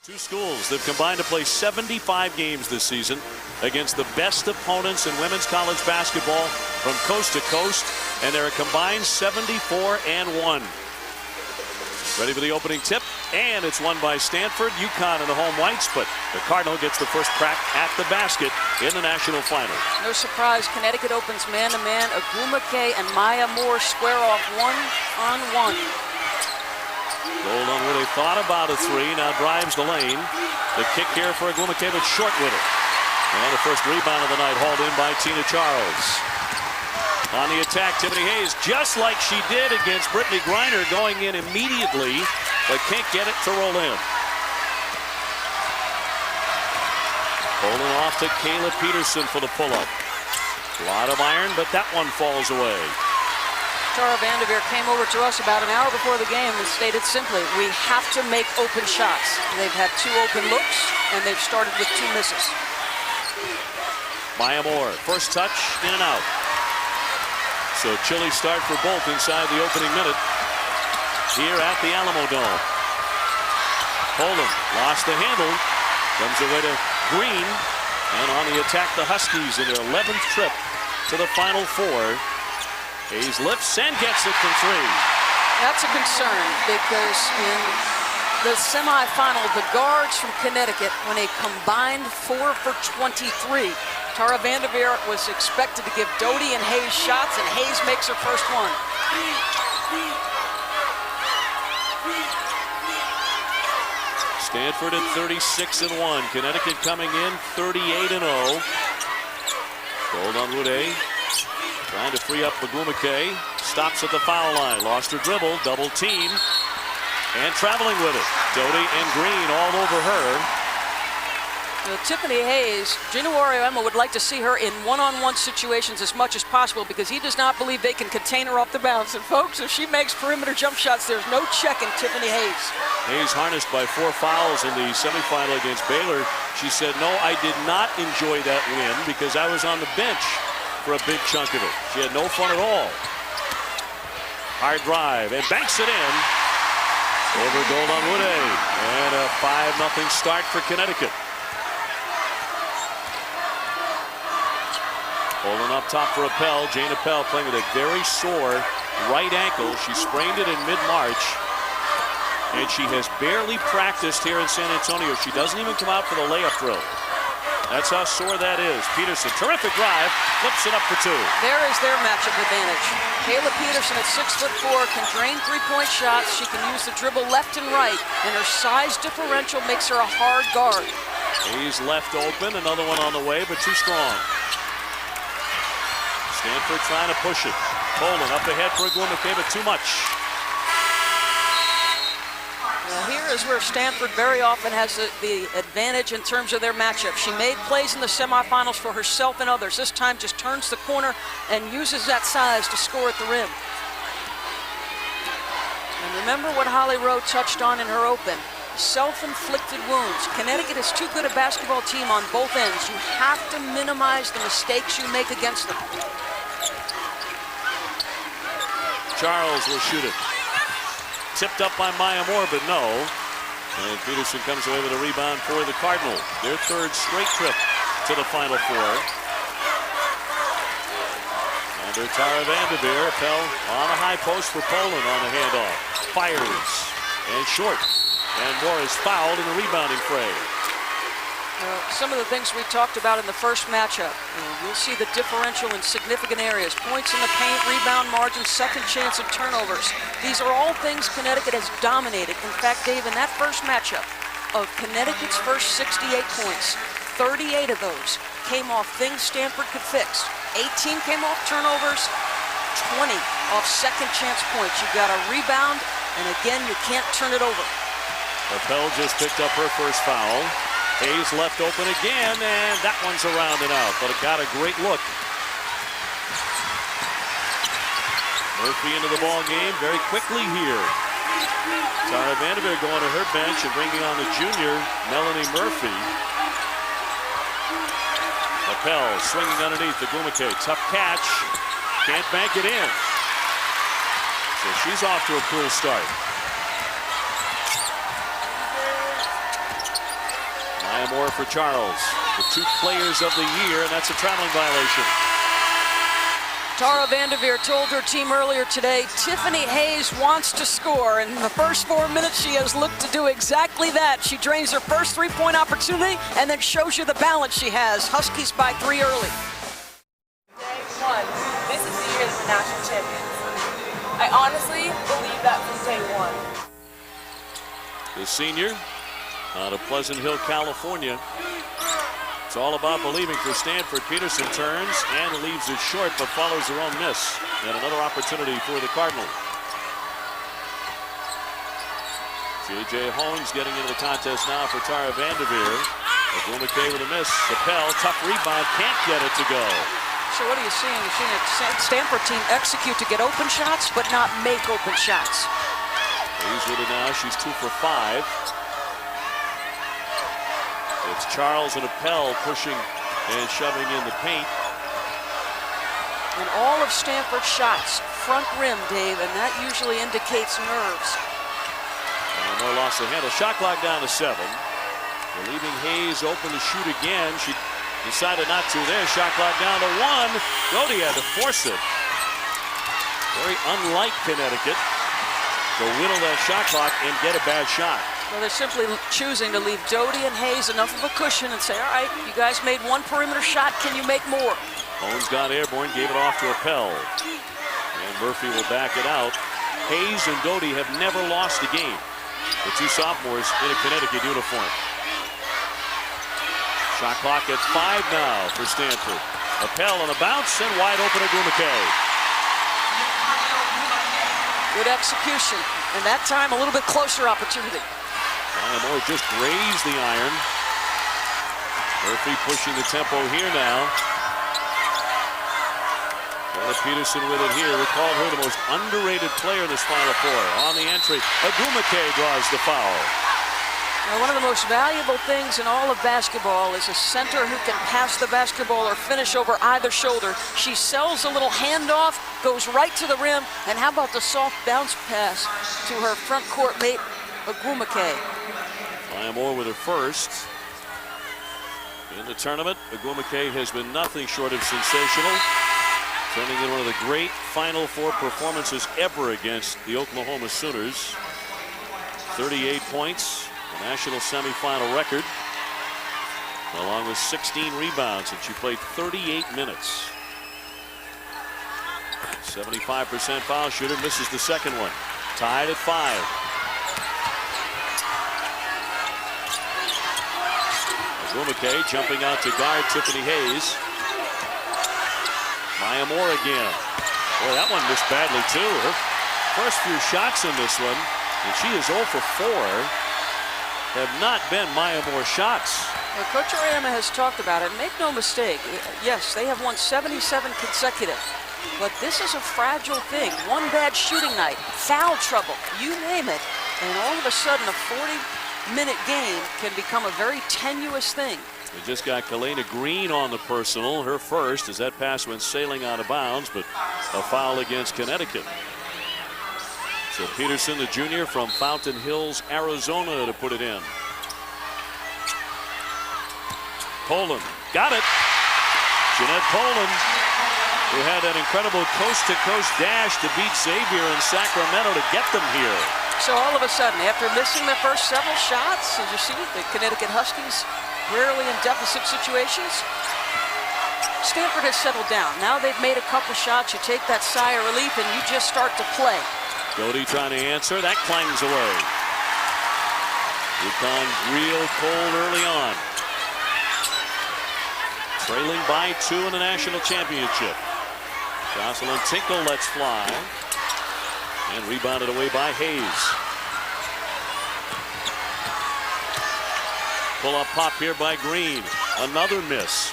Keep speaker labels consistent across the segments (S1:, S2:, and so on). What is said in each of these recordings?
S1: Two schools that combined to play 75 games this season against the best opponents in women's college basketball from coast to coast, and they're a combined 74-1. Ready for the opening tip, and it's won by Stanford. UCONN in the home whites, but the Cardinal gets the first crack at the basket in the national final.
S2: No surprise, Connecticut opens man-to-man. Agumake and Maya Moore square off one-on-one.
S1: Golden really thought about a three, now drives the lane. The kick here for Agumake, but short with it. And the first rebound of the night hauled in by Tina Charles. On the attack, Tiffany Hayes, just like she did against Brittany Griner, going in immediately, but can't get it to roll in. Holding off to Kayla Peterson for the pull-up. A lot of iron, but that one falls away.
S2: Tara Vanderveer came over to us about an hour before the game and stated simply, we have to make open shots. They've had 2 open looks, and they've started with 2 misses.
S1: Maya Moore, first touch, in and out. So chilly start for both inside the opening minute here at the Alamo Dome. Poland lost the handle, comes away to Green, and on the attack the Huskies in their 11th trip to the Final Four. Hayes lifts and gets it from 3.
S2: That's a concern because in the semifinal, the guards from Connecticut went a combined 4 for 23. Tara Vanderveer was expected to give Doty and Hayes shots, and Hayes makes her first one.
S1: Stanford at 36-1. Connecticut coming in 38-0. Gold-on-Wood-A. Trying to free up Agumake. Stops at the foul line. Lost her dribble. Double team. And traveling with it. Doty and Green all over her.
S2: Tiffany Hayes, Gina Wario-Emma would like to see her in one-on-one situations as much as possible because he does not believe they can contain her off the bounce. And folks, if she makes perimeter jump shots, there's no checking Tiffany Hayes.
S1: Hayes harnessed by 4 fouls in the semifinal against Baylor. She said, no, I did not enjoy that win because I was on the bench for a big chunk of it. She had no fun at all. Hard drive and banks it in over Gold-on-Wood-A. And a 5-0 start for Connecticut. Holding up top for Appel. Jane Appel playing with a very sore right ankle. She sprained it in mid-March. And she has barely practiced here in San Antonio. She doesn't even come out for the layup drill. That's how sore that is. Peterson, terrific drive, flips it up for 2.
S2: There is their matchup advantage. Kayla Peterson at 6'4" can drain 3-point shots. She can use the dribble left and right, and her size differential makes her a hard guard.
S1: Hayes left open, another one on the way, but too strong. Stanford trying to push it. Poland up ahead for Agumake, but too much.
S2: Well, here is where Stanford very often has the advantage in terms of their matchup. She made plays in the semifinals for herself and others. This time just turns the corner and uses that size to score at the rim. And remember what Holly Rowe touched on in her open. Self-inflicted wounds. Connecticut is too good a basketball team on both ends. You have to minimize the mistakes you make against them.
S1: Charles will shoot it. Tipped up by Maya Moore, but no. And Peterson comes away with a rebound for the Cardinal. Their 3rd straight trip to the Final Four. Under Tara Vanderveer, Appel on a high post for Poland on the handoff. Fires. And short. And Moore is fouled in the rebounding fray.
S2: Some of the things we talked about in the first matchup. You'll see the differential in significant areas. Points in the paint, rebound margin, second chance and turnovers. These are all things Connecticut has dominated. In fact, Dave, in that first matchup, of Connecticut's first 68 points, 38 of those came off things Stanford could fix. 18 came off turnovers, 20 off second chance points. You've got a rebound, and again, you can't turn it over.
S1: Appel just picked up her first foul. Hayes left open again, and that one's around and out, but it got a great look. Murphy into the ball game very quickly here. Tara Vanderveer going to her bench and bringing on the junior, Melanie Murphy. Appel swinging underneath Agumake. Tough catch. Can't bank it in. So she's off to a cool start. And more for Charles. The 2 players of the year, and that's a traveling violation.
S2: Tara Vanderveer told her team earlier today, Tiffany Hayes wants to score. In the first 4 minutes, she has looked to do exactly that. She drains her first 3-point opportunity and then shows you the balance she has. Huskies by 3 early.
S3: Day one, this is the year that we're national champions. I honestly believe that from day one.
S1: The senior out of Pleasant Hill, California. It's all about believing for Stanford. Peterson turns and leaves it short, but follows her own miss. And another opportunity for the Cardinal. J.J. Holmes getting into the contest now for Tara Vanderveer. Agumake with a miss. Appel, tough rebound, can't get it to go.
S2: So what are you seeing? You're seeing a Stanford team execute to get open shots, but not make open shots.
S1: Hayes with it now. She's 2 for 5. It's Charles and Appel pushing and shoving in the paint.
S2: And all of Stanford's shots, front rim, Dave, and that usually indicates nerves.
S1: And more lost the handle. Shot clock down to 7. They're leaving Hayes open to shoot again. She decided not to there. Shot clock down to 1. Doty had to force it. Very unlike Connecticut to whittle that shot clock and get a bad shot.
S2: Well, they're simply choosing to leave Doty and Hayes enough of a cushion and say, all right, you guys made 1 perimeter shot. Can you make more?
S1: Holmes got airborne, gave it off to Appel. And Murphy will back it out. Hayes and Doty have never lost a game. The 2 sophomores in a Connecticut uniform. Shot clock at 5 now for Stanford. Appel on a bounce and wide open Agumake.
S2: Good execution. And that time a little bit closer opportunity.
S1: Moore just grazed the iron. Murphy pushing the tempo here now. Peterson with it here. We called her the most underrated player in this Final Four. On the entry, Agumake draws the foul.
S2: Now, one of the most valuable things in all of basketball is a center who can pass the basketball or finish over either shoulder. She sells a little handoff, goes right to the rim, and how about the soft bounce pass to her front court mate, Agumake.
S1: Moore with her first in the tournament. Agumake has been nothing short of sensational, turning in one of the great Final Four performances ever against the Oklahoma Sooners. 38 points, a national semifinal record, along with 16 rebounds, and she played 38 minutes. 75% foul shooter, misses the second one. Tied at 5. Agumake jumping out to guard Tiffany Hayes. Maya Moore again. Boy, that one missed badly too. Her first few shots in this one, and she is 0 for 4, have not been Maya Moore shots.
S2: Well, Coach Arayama has talked about it. Make no mistake, yes, they have won 77 consecutive. But this is a fragile thing. One bad shooting night, foul trouble, you name it, and all of a sudden a 40-minute game can become a very tenuous thing.
S1: They just got Kalena Green on the personal, her first, as that pass went sailing out of bounds, but a foul against Connecticut. So Peterson, the junior from Fountain Hills, Arizona, to put it in. Poland got it. Jeanette Poland, who had that incredible coast-to-coast dash to beat Xavier in Sacramento to get them here.
S2: So all of a sudden, after missing their first several shots, as you see, the Connecticut Huskies rarely in deficit situations, Stanford has settled down. Now they've made a couple shots. You take that sigh of relief and you just start to play.
S1: Doty trying to answer. That clangs away. UConn real cold early on. Trailing by 2 in the national championship. Jocelyn Tinkle lets fly. And rebounded away by Hayes. Pull-up pop here by Green. Another miss.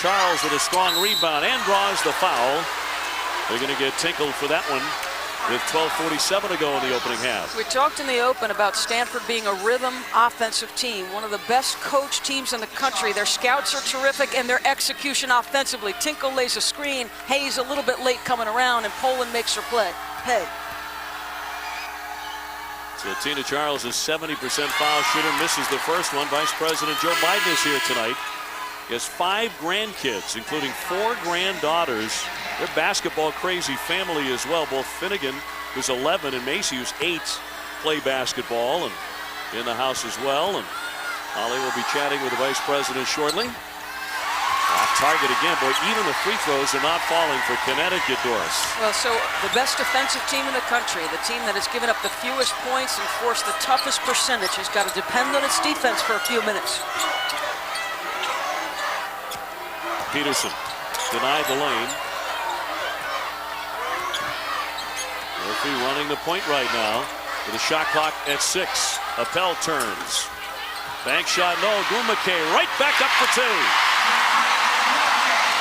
S1: Charles with a strong rebound and draws the foul. They're going to get Tinkle for that one with 12:47 to go in the opening half.
S2: We talked in the open about Stanford being a rhythm offensive team, one of the best coached teams in the country. Their scouts are terrific and their execution offensively. Tinkle lays a screen. Hayes a little bit late coming around, and Poland makes her play. Hey.
S1: So Tina Charles is 70% foul shooter, misses the first one. Vice President Joe Biden is here tonight. He has 5 grandkids, including 4 granddaughters. They're basketball crazy family as well. Both Finnegan, who's 11, and Macy, who's 8, play basketball and in the house as well. And Holly will be chatting with the Vice President shortly. Off target again. Boy, even the free throws are not falling for Connecticut, Doris.
S2: Well, so the best defensive team in the country, the team that has given up the fewest points and forced the toughest percentage, has got to depend on its defense for a few minutes.
S1: Peterson denied the lane. Murphy running the point right now with a shot clock at 6. Appel turns. Bank shot, no. Gumake right back up for 2.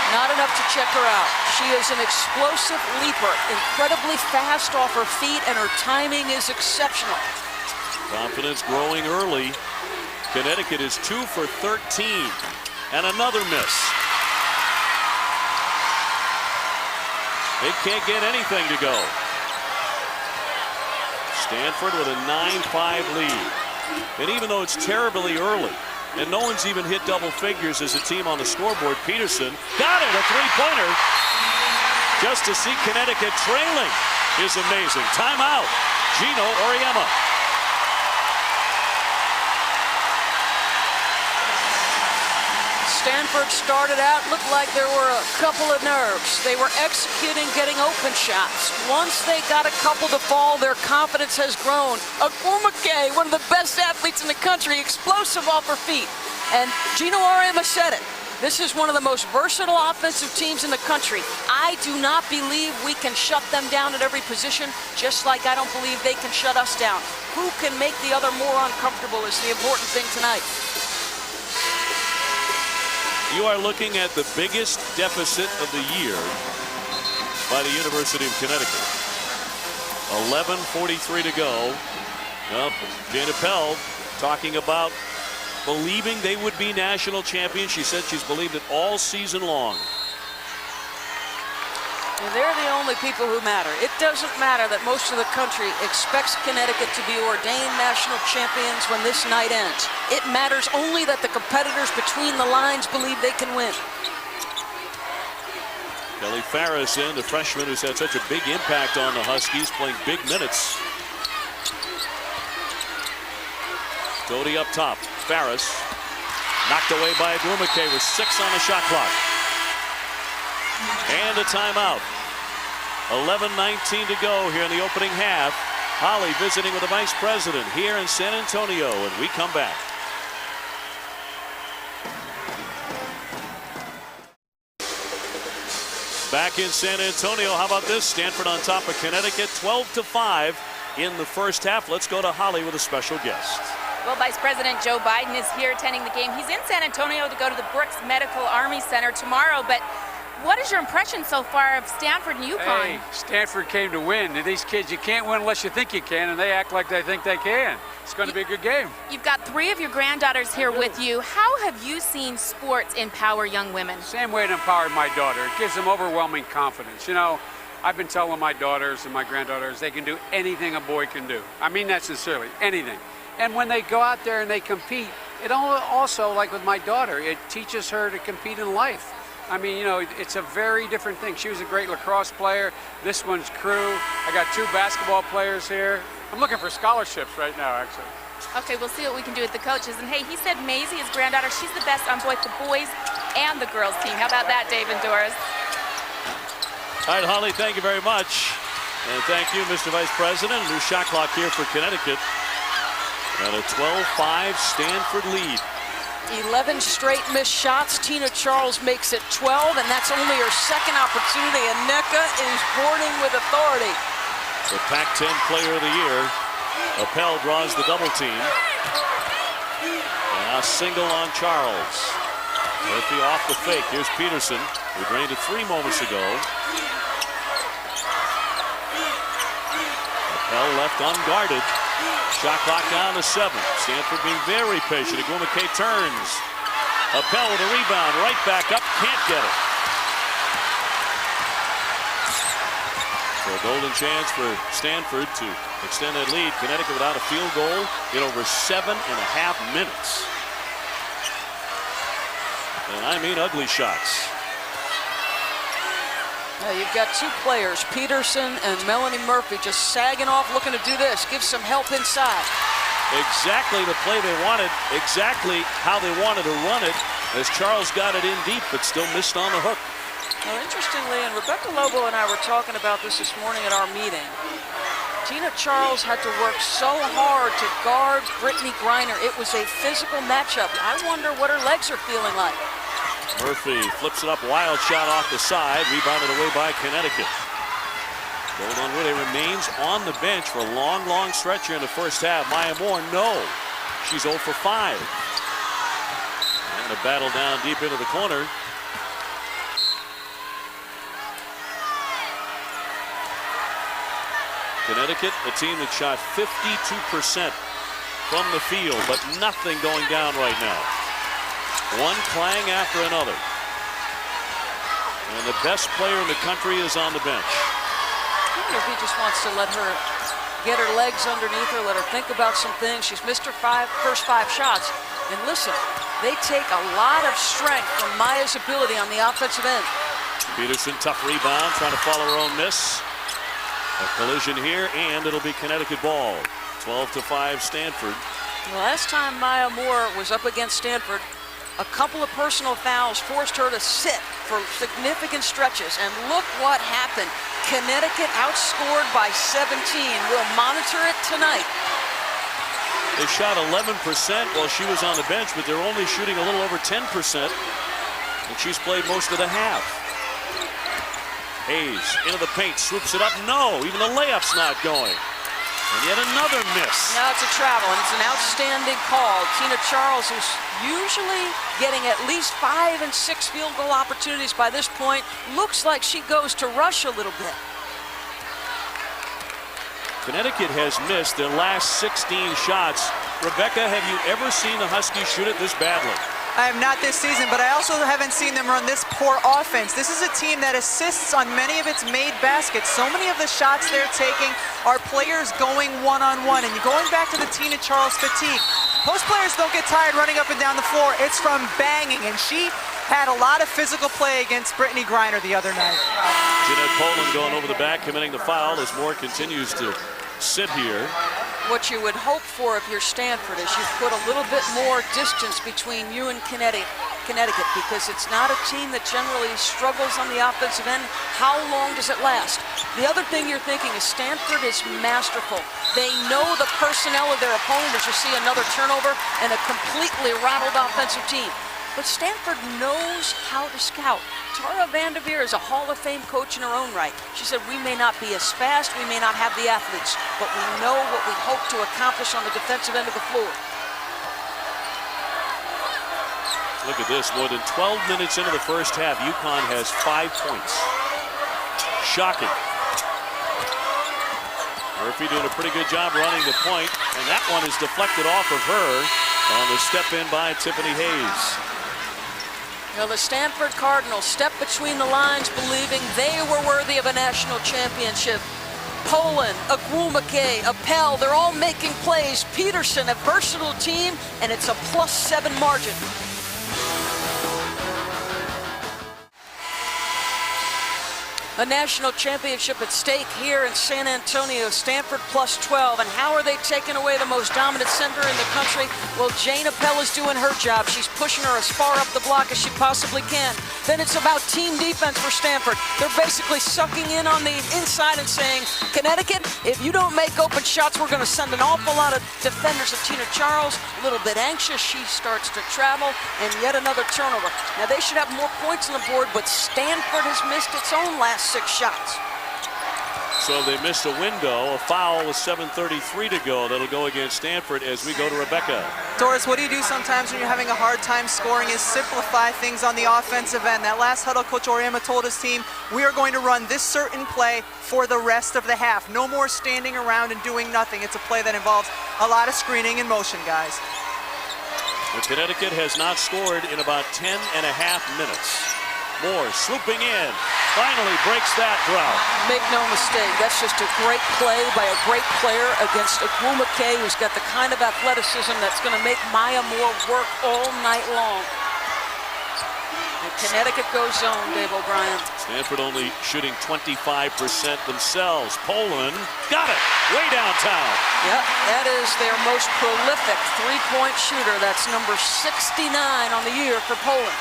S2: Not enough to check her out. She is an explosive leaper, incredibly fast off her feet, and her timing is exceptional.
S1: Confidence growing early. Connecticut is 2 for 13. And another miss. They can't get anything to go. Stanford with a 9-5 lead. And even though it's terribly early, and no one's even hit double figures as a team on the scoreboard, Peterson got it, a 3-pointer. Just to see Connecticut trailing is amazing. Timeout, Gino Auriemma.
S2: Stanford started out, looked like there were a couple of nerves. They were executing, getting open shots. Once they got a couple to fall, their confidence has grown. Agumake, one of the best athletes in the country, explosive off her feet. And Gino Auriemma said it. This is one of the most versatile offensive teams in the country. I do not believe we can shut them down at every position, just like I don't believe they can shut us down. Who can make the other more uncomfortable is the important thing tonight.
S1: You are looking at the biggest deficit of the year by the University of Connecticut. 11:43 to go. Well, Jane Appel talking about believing they would be national champions. She said she's believed it all season long.
S2: And they're the only people who matter. It doesn't matter that most of the country expects Connecticut to be ordained national champions when this night ends. It matters only that the competitors between the lines believe they can win.
S1: Kelly Farris in, the freshman who's had such a big impact on the Huskies, playing big minutes. Doty up top. Farris knocked away by Agumake with 6 on the shot clock. And a timeout. 11:19 to go here in the opening half. Holly visiting with the Vice President here in San Antonio, and we come back. Back in San Antonio, how about this? Stanford on top of Connecticut, 12-5 in the first half. Let's go to Holly with a special guest.
S4: Well, Vice President Joe Biden is here attending the game. He's in San Antonio to go to the Brooks Medical Army Center tomorrow, but what is your impression so far of Stanford and UConn?
S5: Hey, Stanford came to win. And these kids, you can't win unless you think you can, and they act like they think they can. It's going to be a good game.
S4: You've got 3 of your granddaughters here with you. How have you seen sports empower young women?
S5: Same way it empowered my daughter. It gives them overwhelming confidence. You know, I've been telling my daughters and my granddaughters they can do anything a boy can do. I mean that sincerely, anything. And when they go out there and they compete, it also, like with my daughter, it teaches her to compete in life. I mean, you know, it's a very different thing. She was a great lacrosse player. This one's crew. I got 2 basketball players here. I'm looking for scholarships right now, actually.
S4: Okay, we'll see what we can do with the coaches. And hey, he said Maisie, his granddaughter, she's the best on both the boys and the girls team. How about that, Dave and Doris?
S1: All right, Holly, thank you very much. And thank you, Mr. Vice President. New shot clock here for Connecticut. And a 12-5 Stanford lead.
S2: 11 straight missed shots. Tina Charles makes it 12, and that's only her second opportunity. And Nneka is boarding with authority.
S1: The Pac-10 Player of the Year. Appel draws the double team. And a single on Charles. Murphy off the fake. Here's Peterson, who drained it 3 moments ago. Appel left unguarded. Shot clock down to 7. Stanford being very patient. Agumake turns. Appel with a rebound. Right back up. Can't get it. So a golden chance for Stanford to extend that lead. Connecticut without a field goal in over 7.5 minutes. And I mean ugly shots.
S2: Now you've got two players, Peterson and Melanie Murphy, just sagging off looking to do this, give some help inside.
S1: Exactly the play they wanted, exactly how they wanted to run it, as Charles got it in deep but still missed on the hook.
S2: Well, interestingly, and Rebecca Lobo and I were talking about this morning at our meeting, Tina Charles had to work so hard to guard Brittany Griner. It was a physical matchup. I wonder what her legs are feeling like.
S1: Murphy flips it up, wild shot off the side, rebounded away by Connecticut. Golden Witte remains on the bench for a long, long stretch here in the first half. Maya Moore, no. She's 0 for 5. And a battle down deep into the corner. Connecticut, a team that shot 52% from the field, but nothing going down right now. One clang after another. And the best player in the country is on the bench.
S2: I wonder if he just wants to let her get her legs underneath her, let her think about some things. She's missed her first five shots. And listen, they take a lot of strength from Maya's ability on the offensive end.
S1: Peterson, tough rebound, trying to follow her own miss. A collision here, and it'll be Connecticut ball. 12-5 Stanford.
S2: The last time Maya Moore was up against Stanford, a couple of personal fouls forced her to sit for significant stretches. And look what happened. Connecticut outscored by 17. We'll monitor it tonight.
S1: They shot 11% while she was on the bench, but they're only shooting a little over 10%. And she's played most of the half. Hayes into the paint, swoops it up. No, even the layup's not going. And yet another miss.
S2: Now it's a travel, and it's an outstanding call. Tina Charles, who's usually getting at least 5 and 6 field goal opportunities by this point, looks like she goes to rush a little bit.
S1: Connecticut has missed their last 16 shots. Rebecca, have you ever seen the Huskies shoot it this badly?
S6: I have not this season, but I also haven't seen them run this poor offense. This is a team that assists on many of its made baskets. So many of the shots they're taking are players going one-on-one. And going back to the Tina Charles fatigue, most players don't get tired running up and down the floor. It's from banging, and she had a lot of physical play against Brittany Griner the other night.
S1: Jeanette Poland going over the back, committing the foul as Moore continues to sit here.
S2: What you would hope for if you're Stanford is you put a little bit more distance between you and Connecticut, because it's not a team that generally struggles on the offensive end. How long does it last? The other thing you're thinking is Stanford is masterful. They know the personnel of their opponent as you see another turnover and a completely rattled offensive team. But Stanford knows how to scout. Tara Vanderveer is a Hall of Fame coach in her own right. She said, we may not be as fast, we may not have the athletes, but we know what we hope to accomplish on the defensive end of the floor.
S1: Look at this, more than 12 minutes into the first half, UConn has 5 points. Shocking. Murphy doing a pretty good job running the point, and that one is deflected off of her on the step in by Tiffany Hayes.
S2: Now the Stanford Cardinals step between the lines believing they were worthy of a national championship. Poland, Agwumake, Appel, they're all making plays. Peterson, a versatile team, and it's a +7 margin. A national championship at stake here in San Antonio. Stanford +12. And how are they taking away the most dominant center in the country? Well, Jane Appel is doing her job. She's pushing her as far up the block as she possibly can. Then it's about team defense for Stanford. They're basically sucking in on the inside and saying, Connecticut, if you don't make open shots, we're going to send an awful lot of defenders of Tina Charles. A little bit anxious. She starts to travel, and yet another turnover. Now, they should have more points on the board, but Stanford has missed its own last 6 shots.
S1: So they missed a window, a foul with 7:33 to go. That'll go against Stanford as we go to Rebecca.
S6: Doris, what do you do sometimes when you're having a hard time scoring is simplify things on the offensive end. That last huddle, Coach Oriema told his team, we are going to run this certain play for the rest of the half. No more standing around and doing nothing. It's a play that involves a lot of screening and motion, guys.
S1: Well, Connecticut has not scored in about 10.5 minutes. Moore swooping in. finally breaks that drought.
S2: Make no mistake, that's just a great play by a great player against Agumake, who's got the kind of athleticism that's going to make Maya Moore work all night long. And Connecticut goes zone, Dave O'Brien.
S1: Stanford only shooting 25% themselves. Poland got it way downtown.
S2: Yep, that is their most prolific three-point shooter. That's number 69 on the year for Poland.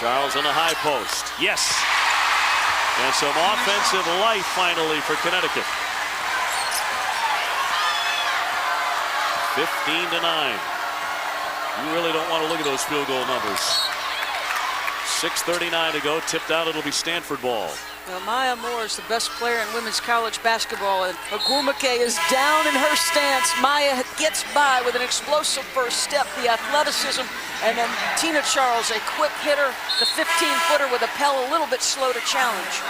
S1: Charles on the high post. Yes. And some offensive life finally for Connecticut. 15-9. You really don't want to look at those field goal numbers. 6:39 to go. Tipped out. It'll be Stanford ball.
S2: Well, Maya Moore is the best player in women's college basketball, and Agumake is down in her stance. Maya gets by with an explosive first step, the athleticism, and then Tina Charles, a quick hitter, the 15-footer with Appel a little bit slow to challenge.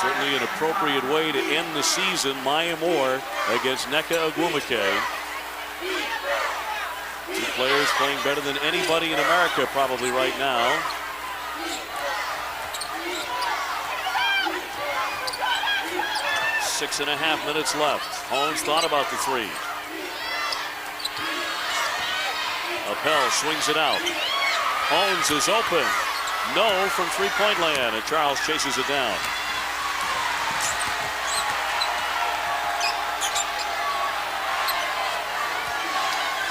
S1: Certainly an appropriate way to end the season. Maya Moore against Nneka Agumake. Two players playing better than anybody in America probably right now. Six and a half minutes left. Holmes thought about the three. Appel swings it out. Holmes is open. No from three-point land, and Charles chases it down.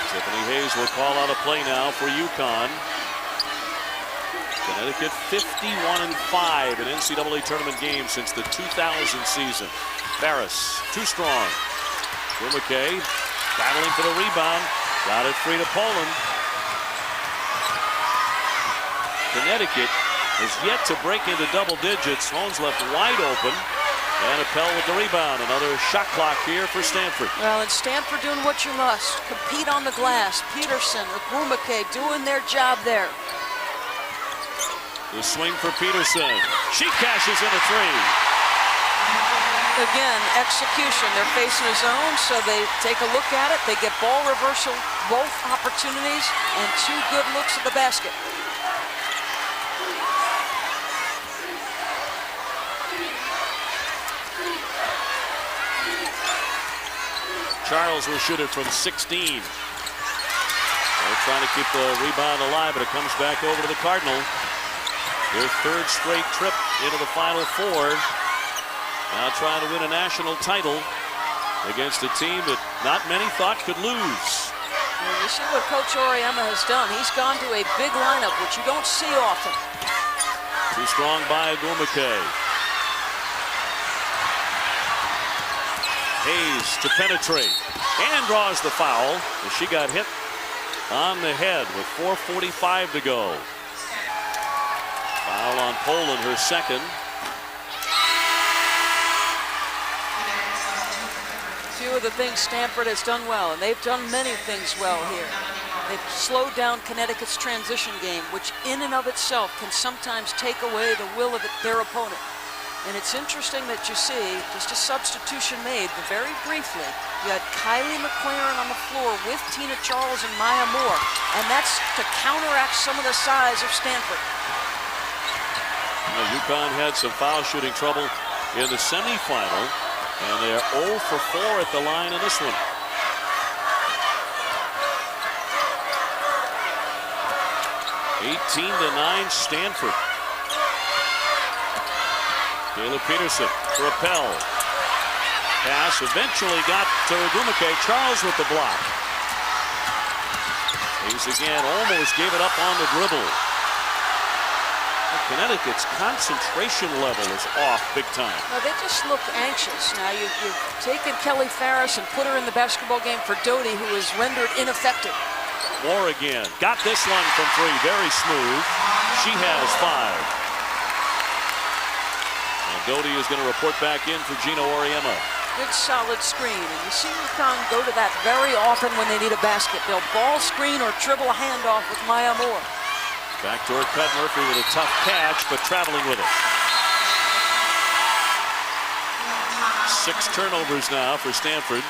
S1: Tiffany Hayes will call out a play now for UConn. Connecticut 51-5 in NCAA tournament games since the 2000 season. Ferris, too strong. Agumake battling for the rebound. Got it free to Poland. Connecticut has yet to break into double digits. Holmes left wide open. And Appel with the rebound. Another shot clock here for Stanford.
S2: Well, and Stanford doing what you must. Compete on the glass. Peterson, Agumake doing their job there.
S1: The swing for Peterson. She cashes in a three.
S2: Again, execution. They're facing a zone, so they take a look at it. They get ball reversal, both opportunities, and two good looks at the basket.
S1: Charles will shoot it from 16. They're trying to keep the rebound alive, but it comes back over to the Cardinal. Their third straight trip into the Final Four. Now trying to win a national title against a team that not many thought could lose.
S2: Well, you see what Coach Auriemma has done. He's gone to a big lineup, which you don't see often.
S1: Too strong by Agumake. Hayes to penetrate and draws the foul. And she got hit on the head with 4:45 to go. Foul on Poland, her second.
S2: Few of the things Stanford has done well, and they've done many things well here. They've slowed down Connecticut's transition game, which in and of itself can sometimes take away the will of their opponent. And it's interesting that you see just a substitution made, but very briefly. You had Kylie McLaren on the floor with Tina Charles and Maya Moore, and that's to counteract some of the size of Stanford.
S1: Well, UConn had some foul shooting trouble in the semifinal, and they are 0 for 4 at the line in this one. (18-9) Stanford. Kayla Peterson for Appel. Pass eventually got to Agumake. Charles with the block. Hayes again almost gave it up on the dribble. Connecticut's concentration level is off big time.
S2: Well, they just look anxious. Now, you've taken Kelly Farris and put her in the basketball game for Doty, who is rendered ineffective.
S1: Moore again. Got this one from three. Very smooth. She has 5. And Doty is going to report back in for Gino Auriemma.
S2: Good solid screen. And you see UConn go to that very often when they need a basket. They'll ball screen or dribble a handoff with Maya Moore.
S1: Backdoor cut. Murphy with a tough catch, but traveling with it. 6 turnovers now for Stanford.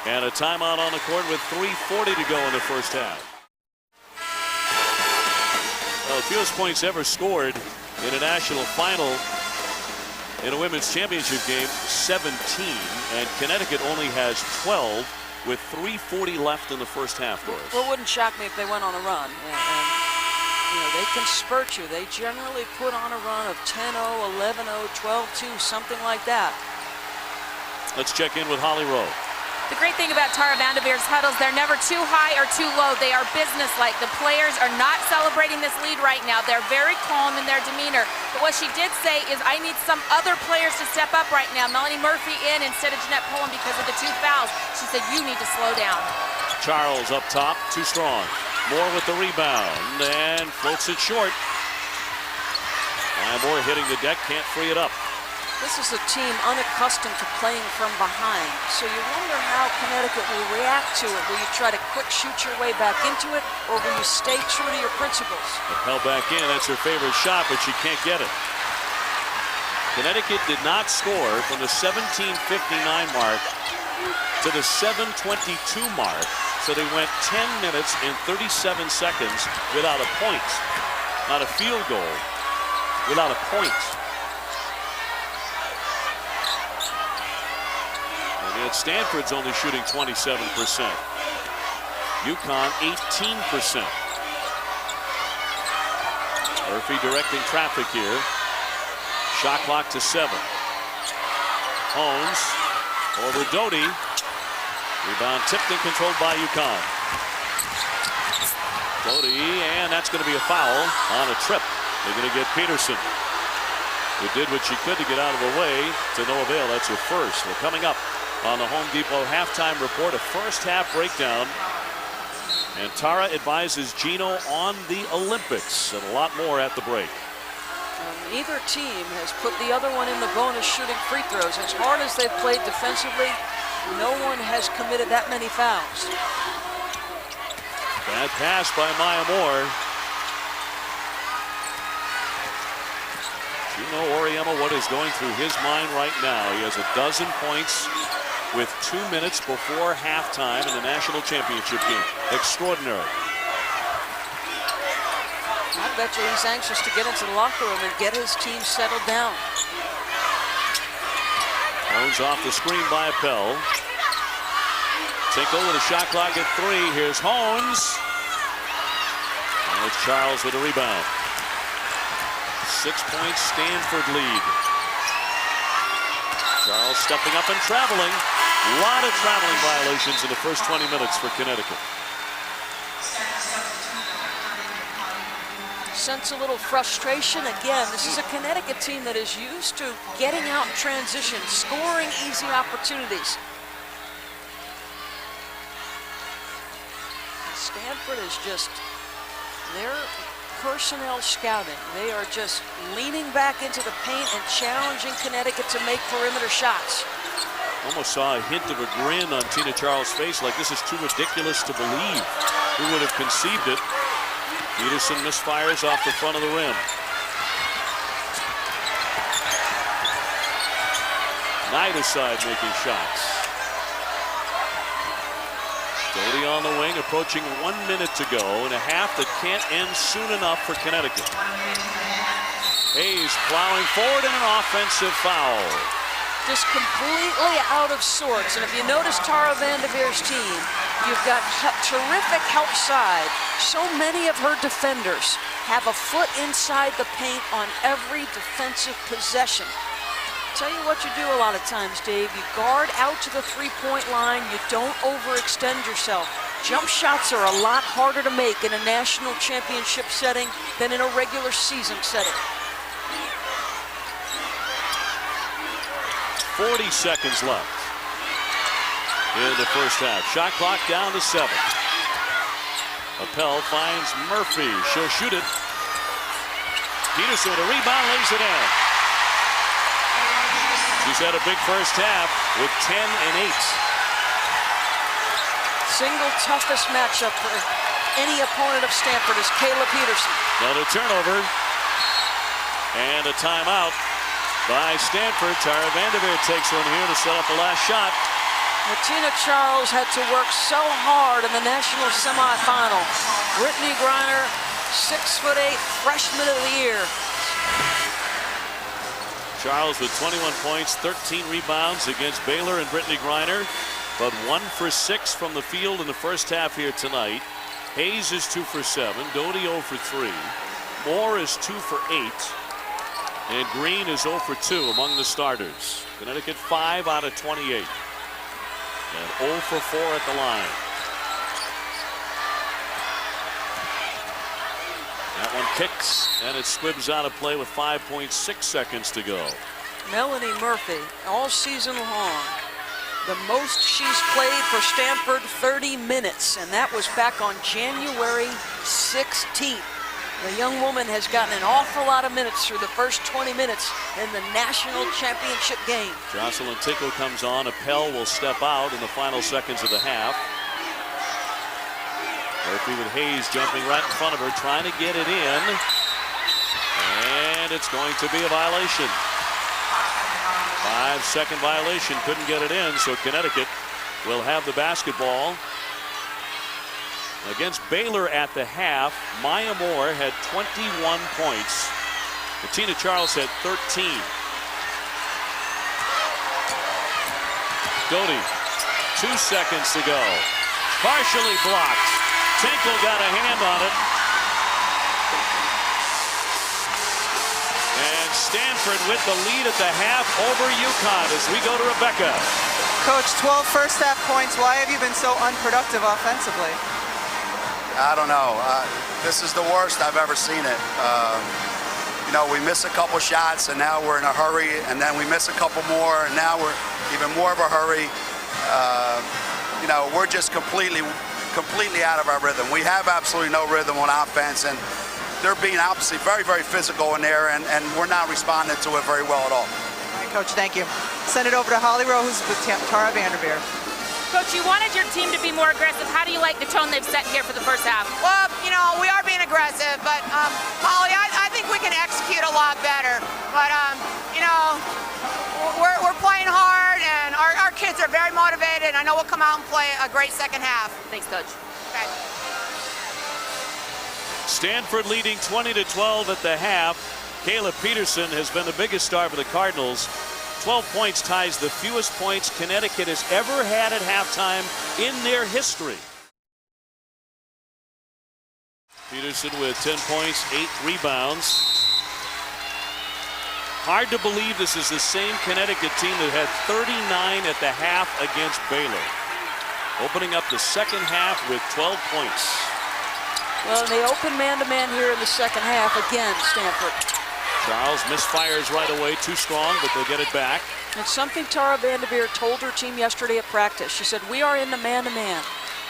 S1: And a timeout on the court with 3:40 to go in the first half. Well, the fewest points ever scored in a national final in a women's championship game, 17, and Connecticut only has 12 with 3:40 left in the first half, Doris.
S2: Well, it wouldn't shock me if they went on a run. And you know, they can spurt you. They generally put on a run of 10-0, 11-0, 12-2, something like that.
S1: Let's check in with Holly Rowe.
S4: The great thing about Tara Vanderveer's huddles, they're never too high or too low. They are businesslike. The players are not celebrating this lead right now. They're very calm in their demeanor. But what she did say is, I need some other players to step up right now. Melanie Murphy in instead of Jeanette Pullen because of the 2 fouls. She said, you need to slow down.
S1: Charles up top, too strong. Moore with the rebound and floats it short. And Moore hitting the deck, can't free it up.
S2: This is a team unaccustomed to playing from behind, so you wonder how Connecticut will react to it. Will you try to quick shoot your way back into it, or will you stay true to your principles?
S1: Held back in, that's her favorite shot, but she can't get it. Connecticut did not score from the 17:59 mark to the 7:22 mark, so they went 10 minutes and 37 seconds without a point. Not a field goal, without a point. And Stanford's only shooting 27%. UConn 18%. Murphy directing traffic here. Shot clock to 7. Holmes over Doty. Rebound tipped and controlled by UConn. Doty, and that's going to be a foul on a trip. They're going to get Peterson, who did what she could to get out of the way, to no avail. That's her first. We're coming up on the Home Depot halftime report, a first half breakdown. And Tara advises Gino on the Olympics, and a lot more at the break.
S2: Neither team has put the other one in the bonus shooting free throws. As hard as they've played defensively, no one has committed that many fouls.
S1: Bad pass by Maya Moore. You know, Oriema, what is going through his mind right now. He has 12 points with 2 minutes before halftime in the national championship game. Extraordinary.
S2: I bet you he's anxious to get into the locker room and get his team settled down.
S1: Holmes off the screen by Appel. Tinkle with a shot clock at 3. Here's Holmes. And it's Charles with a rebound. 6-point Stanford lead. Charles stepping up and traveling. A lot of traveling violations in the first 20 minutes for Connecticut.
S2: Sense a little frustration. Again, this is a Connecticut team that is used to getting out in transition, scoring easy opportunities. Stanford is just, their personnel scouting. They are just leaning back into the paint and challenging Connecticut to make perimeter shots.
S1: Almost saw a hint of a grin on Tina Charles' face, like this is too ridiculous to believe. Who would have conceived it? Peterson misfires off the front of the rim. Neither side making shots. Doty on the wing, approaching 1 minute to go in a half that can't end soon enough for Connecticut. Hayes plowing forward in an offensive foul.
S2: Just completely out of sorts. And if you notice Tara Vanderveer's team, you've got terrific help side. So many of her defenders have a foot inside the paint on every defensive possession. Tell you what you do a lot of times, Dave. You guard out to the three-point line. You don't overextend yourself. Jump shots are a lot harder to make in a national championship setting than in a regular season setting.
S1: 40 seconds left in the first half. Shot clock down to 7. Appel finds Murphy. She'll shoot it. Peterson with a rebound, lays it in. She's had a big first half with 10 and 8.
S2: Single toughest matchup for any opponent of Stanford is Kayla Peterson.
S1: Another turnover and a timeout by Stanford. Tara Vanderveer takes one here to set up the last shot.
S2: Tina Charles had to work so hard in the national semifinal. Brittany Griner, 6'8", freshman of the year.
S1: Charles with 21 points, 13 rebounds against Baylor and Brittany Griner, but 1 for 6 from the field in the first half here tonight. Hayes is 2 for 7. Doty 0 for 3. Moore is 2 for 8. And Green is 0 for 2 among the starters. Connecticut 5 out of 28. And 0 for 4 at the line. That one kicks, and it squibs out of play with 5.6 seconds to go.
S2: Melanie Murphy, all season long, the most she's played for Stanford, 30 minutes, and that was back on January 16th. The young woman has gotten an awful lot of minutes through the first 20 minutes in the national championship game.
S1: Jocelyn Tinkle comes on. Appel will step out in the final seconds of the half. Murphy with Hayes jumping right in front of her, trying to get it in. And it's going to be a violation. 5-second violation, couldn't get it in, so Connecticut will have the basketball. Against Baylor at the half, Maya Moore had 21 points. Tina Charles had 13. Doty, 2 seconds to go. Partially blocked. Tinkle got a hand on it. And Stanford with the lead at the half over UConn as we go to Rebecca.
S6: Coach, 12 first half points. Why have you been so unproductive offensively?
S7: I don't know. This is the worst I've ever seen it. You know, we miss a couple shots and now we're in a hurry, and then we miss a couple more and now we're even more of a hurry. You know, we're just completely out of our rhythm. We have absolutely no rhythm on offense, and they're being obviously very, very physical in there, and we're not responding to it very well at all.
S6: All right, Coach, thank you. Send it over to Holly Rowe, who's with Tara Vanderveer.
S4: Coach, you wanted your team to be more aggressive. How do you like the tone they've set here for the first half?
S8: Well, you know, we are being aggressive, but Holly, I think we can execute a lot better. But, you know, we're playing hard, and our kids are very motivated. I know we'll come out and play a great second half.
S4: Thanks, Coach.
S8: Okay.
S1: Stanford leading 20-12 at the half. Kayla Peterson has been the biggest star for the Cardinals. 12 points ties the fewest points Connecticut has ever had at halftime in their history. Peterson with 10 points, 8 rebounds. Hard to believe this is the same Connecticut team that had 39 at the half against Baylor. Opening up the second half with 12 points.
S2: Well, they open man-to-man here in the second half again, Stanford.
S1: Charles misfires right away, too strong, but they'll get it back.
S2: It's something Tara Vanderveer told her team yesterday at practice. She said, we are in the man-to-man,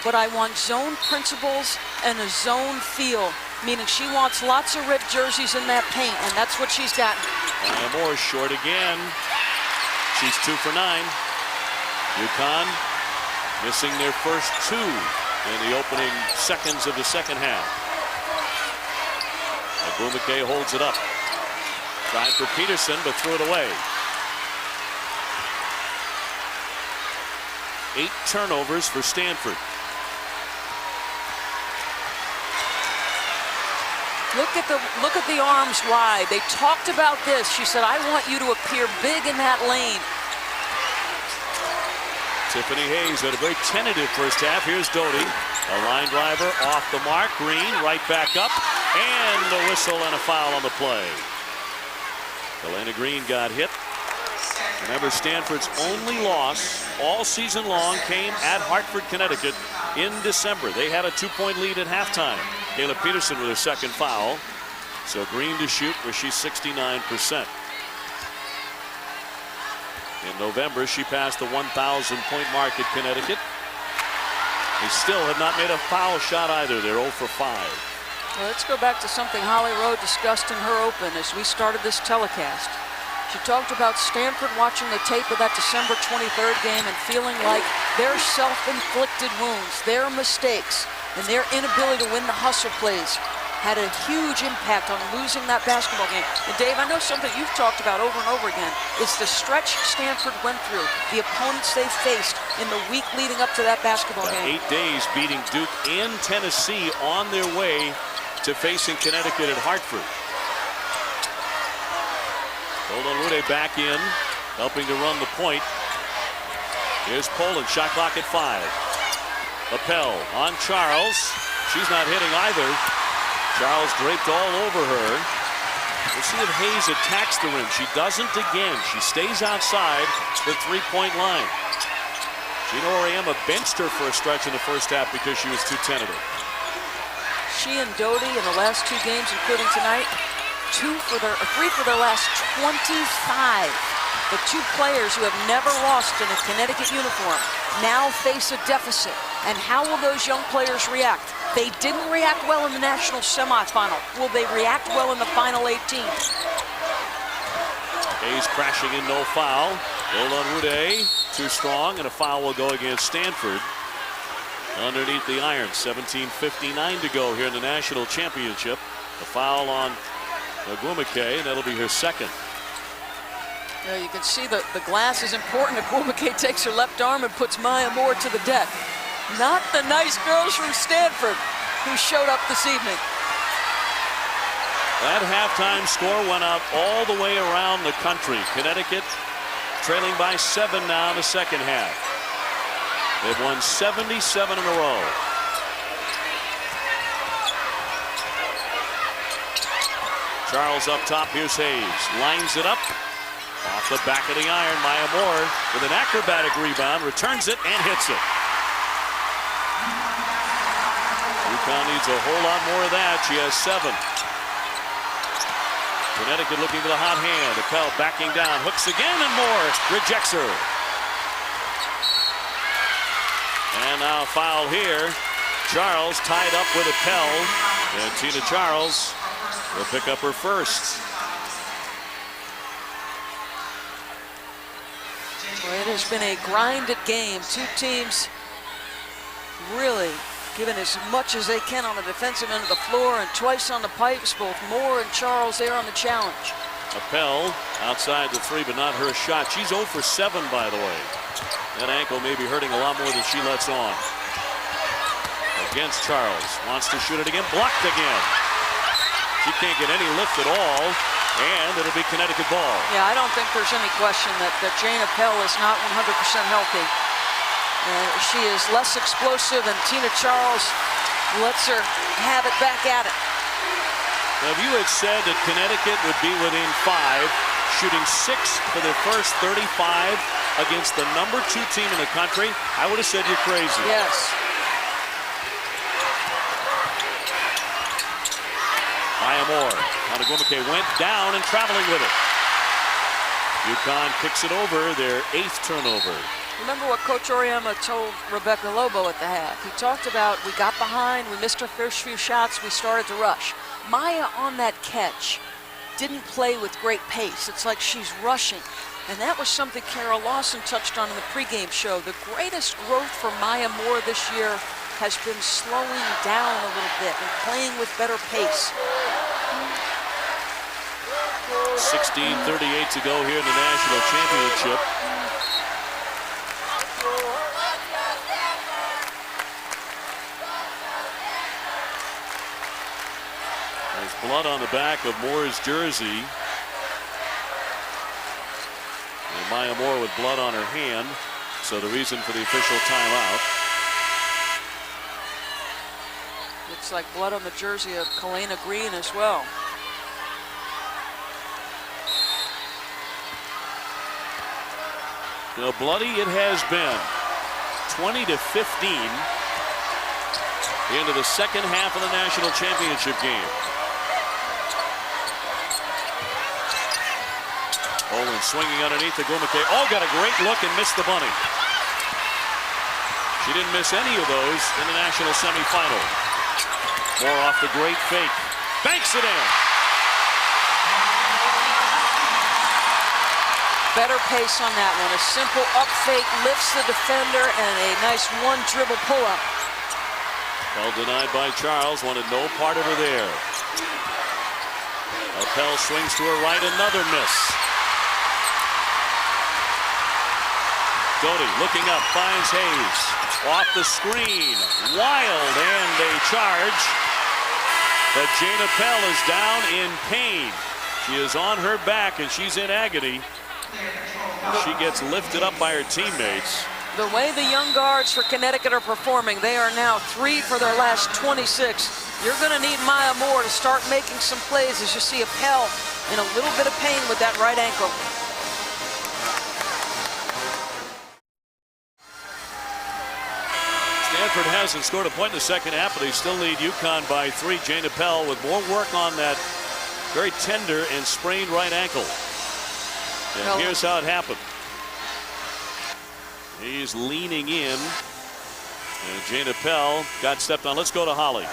S2: but I want zone principles and a zone feel, meaning she wants lots of ripped jerseys in that paint, and that's what she's gotten.
S1: Maya Moore short again. She's 2 for 9. UConn missing their first 2 in the opening seconds of the second half. Bumake holds it up. Tried for Peterson, but threw it away. 8 turnovers for Stanford.
S2: Look at the arms wide. They talked about this. She said, I want you to appear big in that lane.
S1: Tiffany Hayes had a very tentative first half. Here's Doty. A line driver off the mark. Green right back up. And a whistle and a foul on the play. Elena Green got hit. Remember, Stanford's only loss all season long came at Hartford, Connecticut in December. They had a 2-point lead at halftime. Kayla Peterson with her second foul. So Green to shoot where she's 69%. In November, she passed the 1,000-point mark at Connecticut. They still have not made a foul shot either. They're 0 for 5.
S2: Well, let's go back to something Holly Rowe discussed in her open as we started this telecast. She talked about Stanford watching the tape of that December 23rd game and feeling like their self-inflicted wounds, their mistakes, and their inability to win the hustle plays had a huge impact on losing that basketball game. And Dave, I know something you've talked about over and over again is the stretch Stanford went through, the opponents they faced in the week leading up to that basketball game.
S1: 8 days beating Duke and Tennessee on their way to facing Connecticut at Hartford. Olonwude back in, helping to run the point. Here's Poland, shot clock at 5. Appel on Charles. She's not hitting either. Charles draped all over her. We'll see if Hayes attacks the rim. She doesn't again. She stays outside the three-point line. Gina Auriemma benched her for a stretch in the first half because she was too tentative.
S2: She and Doty in the last 2 games, including tonight, 3 for their last 25. The 2 players who have never lost in a Connecticut uniform now face a deficit. And how will those young players react? They didn't react well in the national semifinal. Will they react well in the final 18?
S1: Hayes crashing in, no foul. Olonwude too strong, and a foul will go against Stanford. Underneath the iron, 17:59 to go here in the national championship. A foul on Agwumike, and that'll be her second.
S2: Yeah, you can see the glass is important. Agwumike takes her left arm and puts Maya Moore to the deck. Not the nice girls from Stanford who showed up this evening.
S1: That halftime score went out all the way around the country. Connecticut trailing by 7 now in the second half. They've won 77 in a row. Charles up top. Here's Hayes. Lines it up. Off the back of the iron. Maya Moore with an acrobatic rebound. Returns it and hits it. UConn needs a whole lot more of that. She has 7. Connecticut looking for the hot hand. Appel backing down. Hooks again, and Moore rejects her. And now a foul here. Charles tied up with Appel. And Tina Charles will pick up her first.
S2: Well, it has been a grinded game. 2 teams really giving as much as they can on the defensive end of the floor, and twice on the pipes, both Moore and Charles there on the challenge.
S1: Appel outside the 3, but not her shot. She's 0 for 7, by the way. That ankle may be hurting a lot more than she lets on. Against Charles. Wants to shoot it again. Blocked again. She can't get any lift at all, and it'll be Connecticut ball.
S2: Yeah, I don't think there's any question that Jane Appel is not 100% healthy. She is less explosive, and Tina Charles lets her have it back at it.
S1: Now, if you had said that Connecticut would be within 5, shooting 6 for their first 35 against the number 2 team in the country, I would have said you're crazy.
S2: Yes.
S1: Maya Moore. Agwumike went down and traveling with it. UConn kicks it over, their 8th turnover.
S2: Remember what Coach Auriemma told Rebecca Lobo at the half. He talked about, we got behind, we missed our first few shots, we started to rush. Maya on that catch didn't play with great pace. It's like she's rushing. And that was something Carol Lawson touched on in the pregame show. The greatest growth for Maya Moore this year has been slowing down a little bit and playing with better pace.
S1: 16:38 to go here in the national championship. There's blood on the back of Moore's jersey. And Maya Moore with blood on her hand. So the reason for the official timeout.
S2: Looks like blood on the jersey of Kalena Green as well.
S1: You know, bloody it has been. 20-15 into the second half of the national championship game. Poland swinging underneath Agwumike. Oh, got a great look and missed the bunny. She didn't miss any of those in the national semifinal. Moore off the great fake. Banks it in.
S2: Better pace on that one. A simple up fake lifts the defender, and a nice 1 dribble pull-up.
S1: Well denied by Charles. Wanted no part of her there. Appel swings to her right. Another miss. Doty looking up, finds Hayes. Off the screen. Wild, and a charge. But Jane Appel is down in pain. She is on her back and she's in agony. She gets lifted up by her teammates.
S2: The way the young guards for Connecticut are performing, they are now 3 for their last 26. You're going to need Maya Moore to start making some plays as you see Appel in a little bit of pain with that right ankle.
S1: Stanford hasn't scored a point in the second half, but they still lead UConn by 3. Jane Appel with more work on that very tender and sprained right ankle. And here's how it happened. He's leaning in. And Jane Appel got stepped on. Let's go to Holly.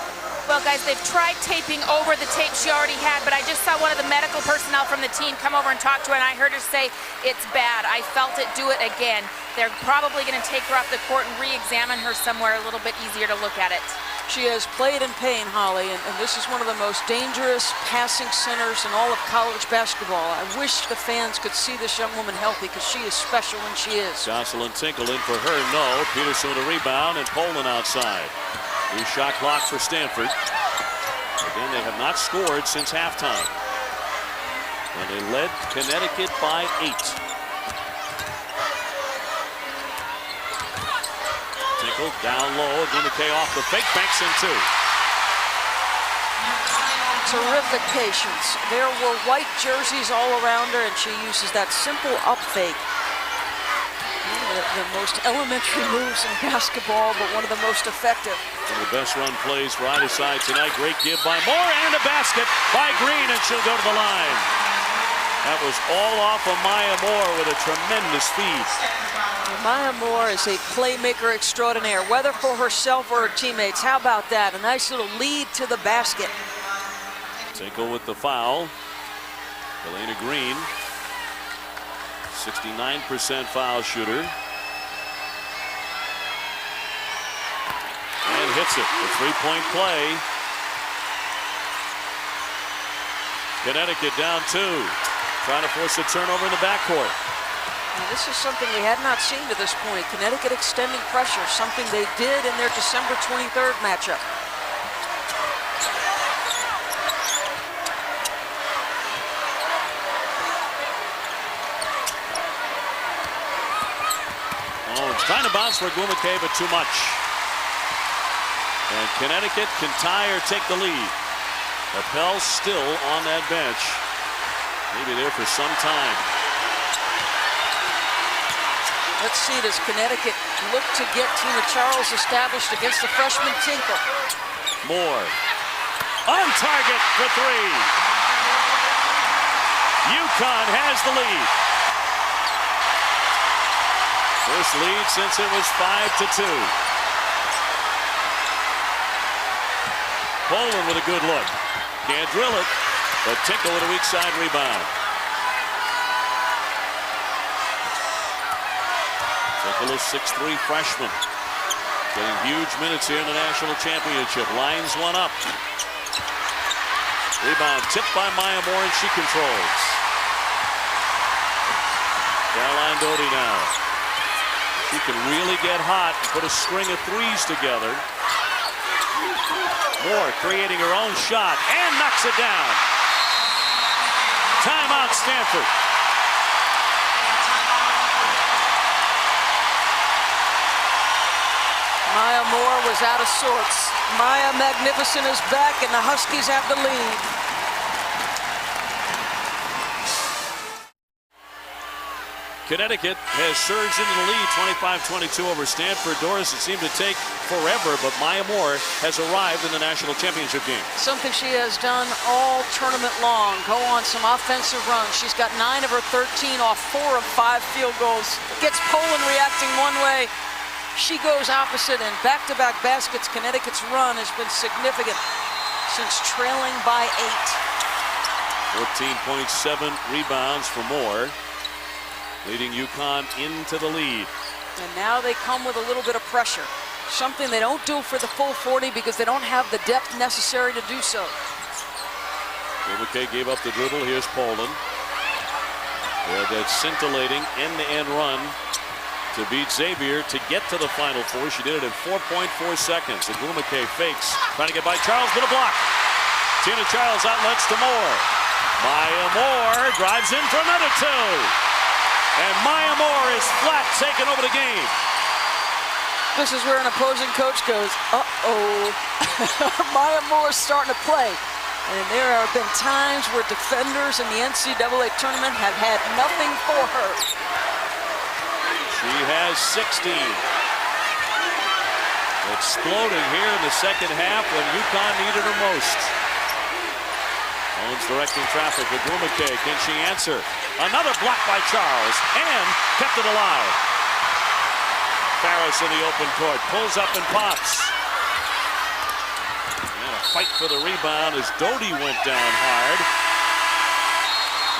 S4: Well, guys, they've tried taping over the tape she already had, but I just saw one of the medical personnel from the team come over and talk to her, and I heard her say, it's bad. I felt it. Do it again. They're probably going to take her off the court and re-examine her somewhere a little bit easier to look at it.
S2: She has played in pain, Holly, and this is one of the most dangerous passing centers in all of college basketball. I wish the fans could see this young woman healthy because she is special when she is.
S1: Jocelyn Tinkle in for her, no. Peterson with a rebound and Poland outside. New shot clock for Stanford. Again, they have not scored since halftime. And they led Connecticut by 8. Tinkle down low. Gumake off the fake, banks in 2.
S2: Terrific patience. There were white jerseys all around her, and she uses that simple up fake. The most elementary moves in basketball, but one of the most effective.
S1: One of the best run plays for either side tonight. Great give by Moore and a basket by Green, and she'll go to the line. That was all off of Maya Moore with a tremendous feed.
S2: Maya Moore is a playmaker extraordinaire, whether for herself or her teammates. How about that? A nice little lead to the basket.
S1: Tinkle with the foul. Elena Green, 69% foul shooter. And hits it. A three-point play. Connecticut down 2. Trying to force a turnover in the backcourt.
S2: Now, this is something we had not seen to this point. Connecticut extending pressure, something they did in their December 23rd matchup.
S1: Oh, it's trying to bounce for Gumake, but too much. And Connecticut can tie or take the lead. Appel still on that bench. Maybe there for some time.
S2: Let's see, does Connecticut look to get Tina Charles established against the freshman Tinkle?
S1: Moore on target for 3. UConn has the lead. First lead since it was 5-2. Poland with a good look. Can't drill it, but Tinkle with a weak side rebound. Tinkle is 6'3" freshman. Getting huge minutes here in the national championship. Lines one up. Rebound tipped by Maya Moore, and she controls. Caroline Doty now. She can really get hot and put a string of threes together. Moore creating her own shot and knocks it down. Timeout, Stanford.
S2: Maya Moore was out of sorts. Maya Magnificent is back, and the Huskies have the lead.
S1: Connecticut has surged into the lead, 25-22 over Stanford. Doris, it seemed to take forever, but Maya Moore has arrived in the national championship game.
S2: Something she has done all tournament long. Go on some offensive runs. She's got 9 of her 13 off 4 of 5 field goals. Gets Poland reacting one way. She goes opposite, and back-to-back baskets. Connecticut's run has been significant since trailing by 8.
S1: 14.7 rebounds for Moore, leading UConn into the lead.
S2: And now they come with a little bit of pressure. Something they don't do for the full 40 because they don't have the depth necessary to do so.
S1: Gumake gave up the dribble. Here's Poland. They had that scintillating end-to-end run to beat Xavier to get to the Final Four. She did it in 4.4 seconds. And Gumake fakes, trying to get by Charles, but a block. Tina Charles outlets to Moore. Maya Moore drives in for another two. And Maya Moore is flat, taking over the game.
S2: This is where an opposing coach goes, uh-oh. Maya Moore's starting to play. And there have been times where defenders in the NCAA tournament have had nothing for her.
S1: She has 16. Exploding here in the second half when UConn needed her most. Owens directing traffic with Rumake. Can she answer? Another block by Charles and kept it alive. Farris in the open court, pulls up and pops. And a fight for the rebound as Doty went down hard.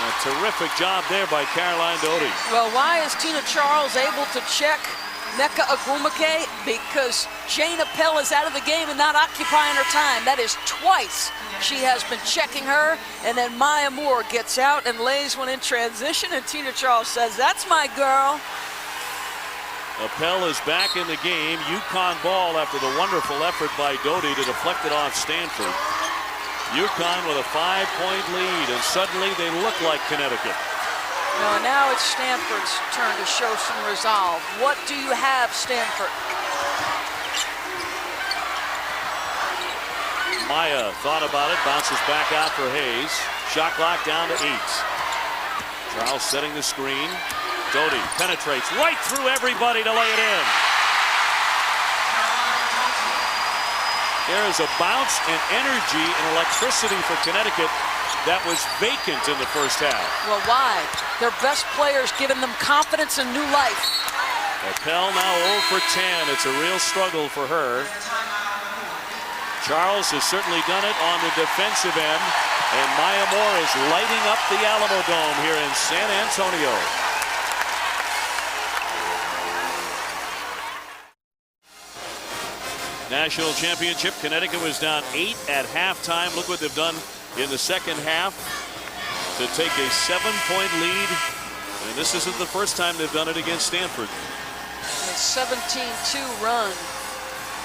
S1: A terrific job there by Caroline Doty.
S2: Well, why is Tina Charles able to check Nneka Ogwumike? Because Jane Appel is out of the game and not occupying her time. That is twice she has been checking her. And then Maya Moore gets out and lays one in transition. And Tina Charles says, that's my girl.
S1: Appel is back in the game. UConn ball after the wonderful effort by Doty to deflect it off Stanford. UConn with a 5-point lead, and suddenly they look like Connecticut.
S2: No, now it's Stanford's turn to show some resolve. What do you have, Stanford?
S1: Maya thought about it, bounces back out for Hayes. Shot clock down to 8. Charles setting the screen. Doty penetrates right through everybody to lay it in. There is a bounce and energy and electricity for Connecticut that was vacant in the first half.
S2: Well, why? Their best players giving them confidence and new life.
S1: Appel now 0 for 10. It's a real struggle for her. Charles has certainly done it on the defensive end, and Maya Moore is lighting up the Alamo Dome here in San Antonio. National championship, Connecticut was down 8 at halftime. Look what they've done in the second half to take a 7-point lead. And this isn't the first time they've done it against Stanford.
S2: A 17-2 run.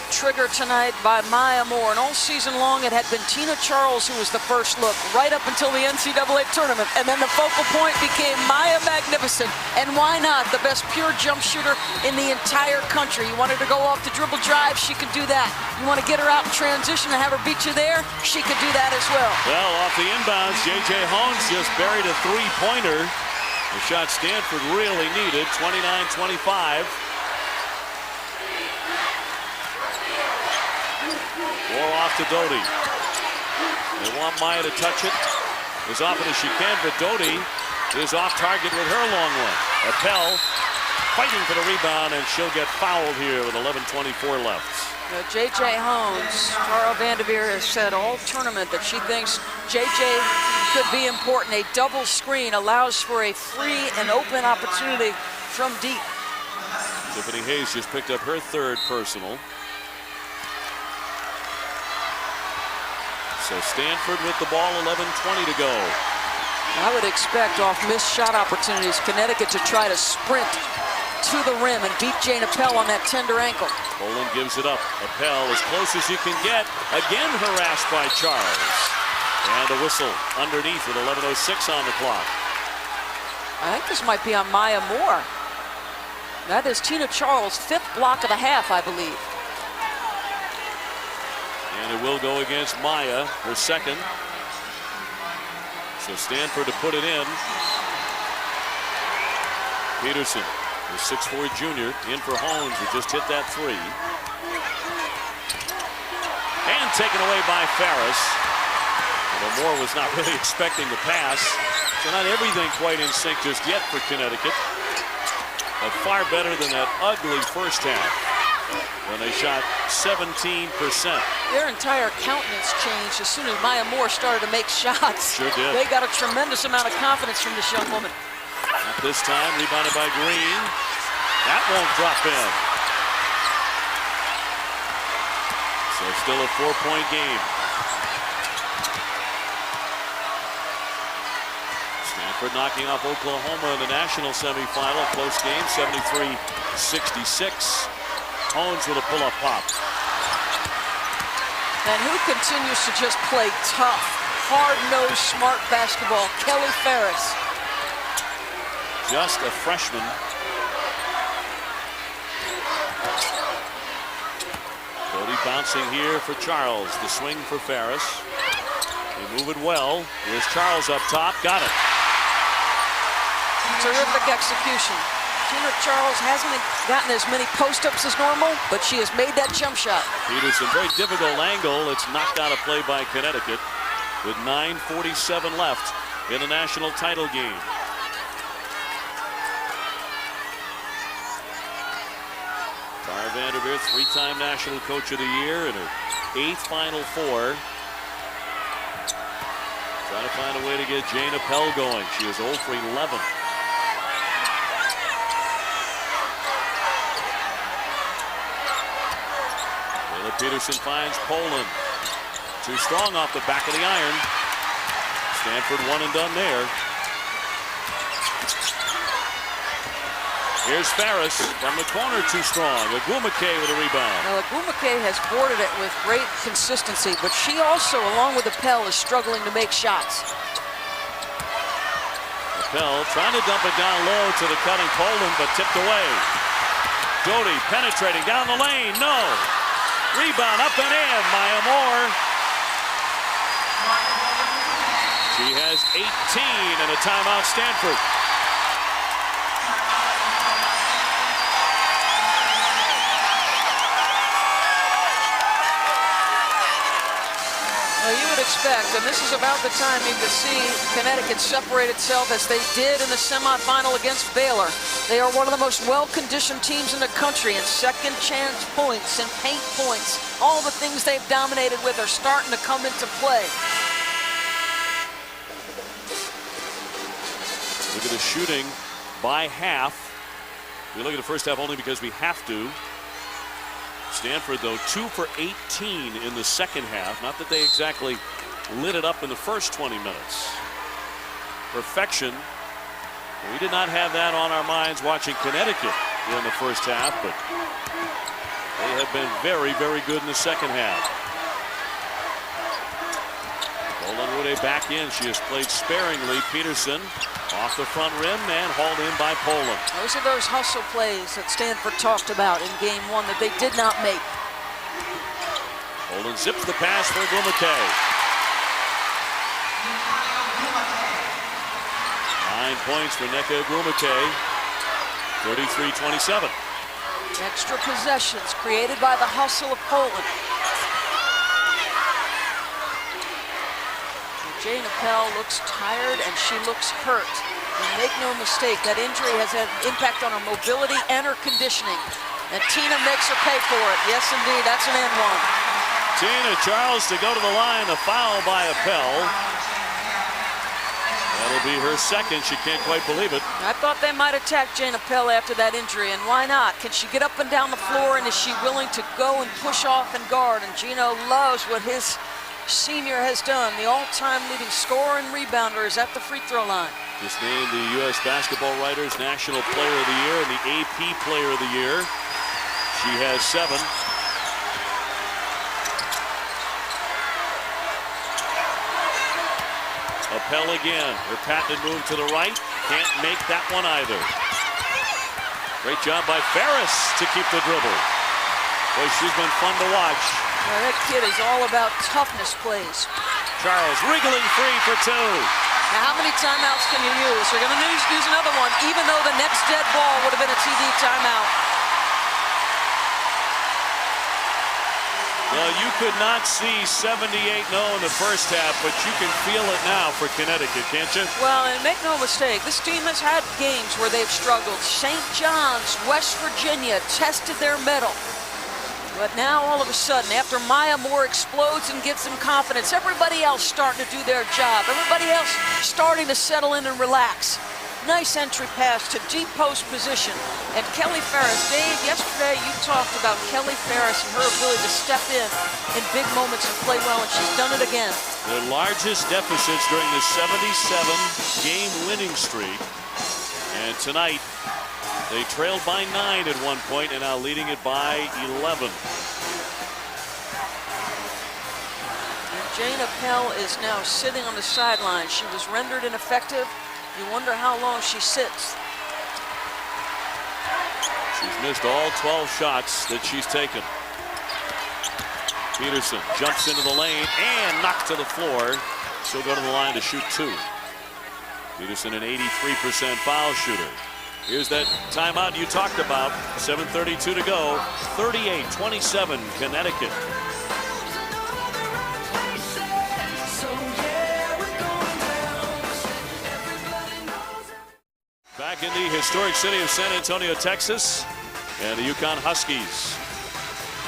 S2: Trigger tonight by Maya Moore. And all season long it had been Tina Charles who was the first look right up until the NCAA tournament. And then the focal point became Maya Magnificent. And why not? The best pure jump shooter in the entire country. You want her to go off the dribble drive, she can do that. You want to get her out in transition and have her beat you there, she could do that as well.
S1: Well, off the inbounds, J.J. Hones just buried a three-pointer. The shot Stanford really needed, 29-25. More off to Doty. They want Maya to touch it as often as she can, but Doty is off target with her long one. Appel fighting for the rebound, and she'll get fouled here with 11:24 left.
S2: J.J. Hones, Tara Vanderveer has said all tournament that she thinks J.J. could be important. A double screen allows for a free and open opportunity from deep.
S1: Tiffany Hayes just picked up her third personal. So Stanford with the ball, 11:20 to go.
S2: I would expect off missed shot opportunities Connecticut to try to sprint to the rim and beat Jane Appel on that tender ankle.
S1: Poland gives it up. Appel as close as you can get. Again harassed by Charles. And a whistle underneath with 11:06 on the clock.
S2: I think this might be on Maya Moore. That is Tina Charles' 5th block of the half, I believe.
S1: And it will go against Maya, her second. So Stanford to put it in. Peterson, the 6'4" junior, in for Hones, who just hit that three. And taken away by Farris. Although Moore was not really expecting the pass. So not everything quite in sync just yet for Connecticut. But far better than that ugly first half, when they shot 17%.
S2: Their entire countenance changed as soon as Maya Moore started to make shots.
S1: Sure did.
S2: They got a tremendous amount of confidence from this young woman.
S1: Not this time, rebounded by Green. That won't drop in. So still a 4-point game. Stanford knocking off Oklahoma in the national semifinal. Close game, 73-66. Hones with a pull-up pop.
S2: And who continues to just play tough hard-nosed, smart basketball. Kelly Ferris.
S1: Just a freshman. Cody bouncing here for Charles. The swing for Ferris. They move it well. Here's Charles up top. Got it.
S2: Terrific execution. Gina Charles hasn't gotten as many post-ups as normal, but she has made that jump shot.
S1: Peterson, very difficult angle. It's knocked out of play by Connecticut with 9:47 left in the national title game. Tara Vanderveer, three-time National Coach of the Year in her 8th Final Four. Trying to find a way to get Jane Appel going. She is 0 for 11. Peterson finds Poland. Too strong off the back of the iron. Stanford one and done there. Here's Ferris from the corner, too strong. Agumake with a rebound.
S2: Now, Agumake has boarded it with great consistency, but she also, along with Appel, is struggling to make shots.
S1: Appel trying to dump it down low to the cutting Poland, but tipped away. Doty penetrating down the lane. No. Rebound up and in. Maya Moore. She has 18 and a timeout, Stanford.
S2: Well, you would expect, and this is about the time you could see Connecticut separate itself as they did in the semifinal against Baylor. They are one of the most well-conditioned teams in the country, and second chance points and paint points, all the things they've dominated with are starting to come into play.
S1: Look at the shooting by half. We look at the first half only because we have to. Stanford, though, 2 for 18 in the second half. Not that they exactly lit it up in the first 20 minutes. Perfection. We did not have that on our minds watching Connecticut in the first half, but they have been very, very good in the second half. Poland back in. She has played sparingly. Peterson off the front rim and hauled in by Poland.
S2: Those are those hustle plays that Stanford talked about in game one that they did not make.
S1: Poland zips the pass for Agumake. 9 points for Nneka Agumake. 33-27.
S2: Extra possessions created by the hustle of Poland. Jane Appel looks tired and she looks hurt. And make no mistake, that injury has had an impact on her mobility and her conditioning. And Tina makes her pay for it. Yes, indeed, that's an and one.
S1: Tina Charles to go to the line. The foul by Appel. That'll be her second. She can't quite believe it.
S2: I thought they might attack Jane Appel after that injury, and why not? Can she get up and down the floor, and is she willing to go and push off and guard? And Gino loves what his senior has done. The all-time leading scorer and rebounder is at the free throw line.
S1: Just named the U.S. Basketball Writers National Player of the Year and the AP Player of the Year. She has 7. Appel again. Her patented move to the right. Can't make that one either. Great job by Ferris to keep the dribble. Boy, she's been fun to watch.
S2: Well, that kid is all about toughness plays.
S1: Charles wriggling free for 2.
S2: Now, how many timeouts can you use? You're going to use another one, even though the next dead ball would have been a TV timeout.
S1: Well, you could not see 78-0 in the first half, but you can feel it now for Connecticut, can't you?
S2: Well, and make no mistake, this team has had games where they've struggled. St. John's, West Virginia tested their mettle. But now, all of a sudden, after Maya Moore explodes and gets some confidence, everybody else starting to do their job. Everybody else starting to settle in and relax. Nice entry pass to deep post position. And Kelly Ferris, Dave, yesterday you talked about Kelly Ferris and her ability to step in big moments and play well, and she's done it again.
S1: Their largest deficits during the 77-game winning streak. And tonight, they trailed by 9 at one point and now leading it by 11.
S2: Jane Appel is now sitting on the sideline. She was rendered ineffective. You wonder how long she sits.
S1: She's missed all 12 shots that she's taken. Peterson jumps into the lane and knocked to the floor. She'll go to the line to shoot 2. Peterson, an 83% foul shooter. Here's that timeout you talked about. 7:32 to go. 38-27 Connecticut. Back in the historic city of San Antonio, Texas, and the UConn Huskies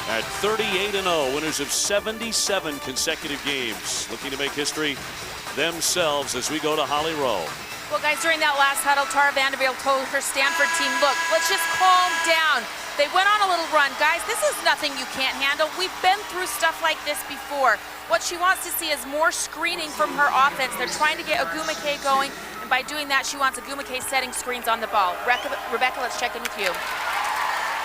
S1: at 38-0, winners of 77 consecutive games, looking to make history themselves as we go to Holly Rowe.
S4: Well, guys, during that last huddle, Tara Vanderbilt told her Stanford team, look, let's just calm down. They went on a little run. Guys, this is nothing you can't handle. We've been through stuff like this before. What she wants to see is more screening from her offense. They're trying to get Ogumake going, and by doing that, she wants Ogumake setting screens on the ball. Rebecca, let's check in with you.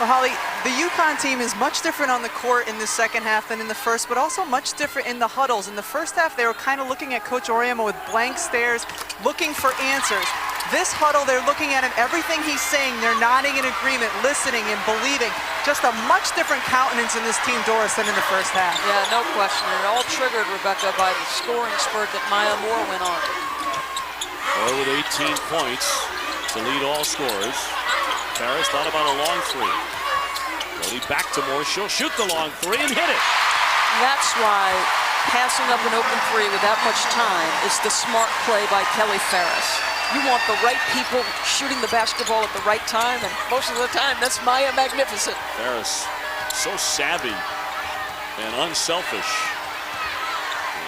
S6: Well, Holly, the UConn team is much different on the court in the second half than in the first, but also much different in the huddles. In the first half, they were kind of looking at Coach Auriemma with blank stares, looking for answers. This huddle, they're looking at him, everything he's saying, they're nodding in agreement, listening and believing. Just a much different countenance in this team, Doris, than in the first half.
S2: Yeah, no question. It all triggered, Rebecca, by the scoring spurt that Maya Moore went on.
S1: Moore with 18 points to lead all scorers. Ferris thought about a long 3. Brody back to Moore. She'll shoot the long 3 and hit it.
S2: That's why passing up an open 3 with that much time is the smart play by Kelly Ferris. You want the right people shooting the basketball at the right time, and most of the time, that's Maya Magnificent.
S1: Ferris, so savvy and unselfish.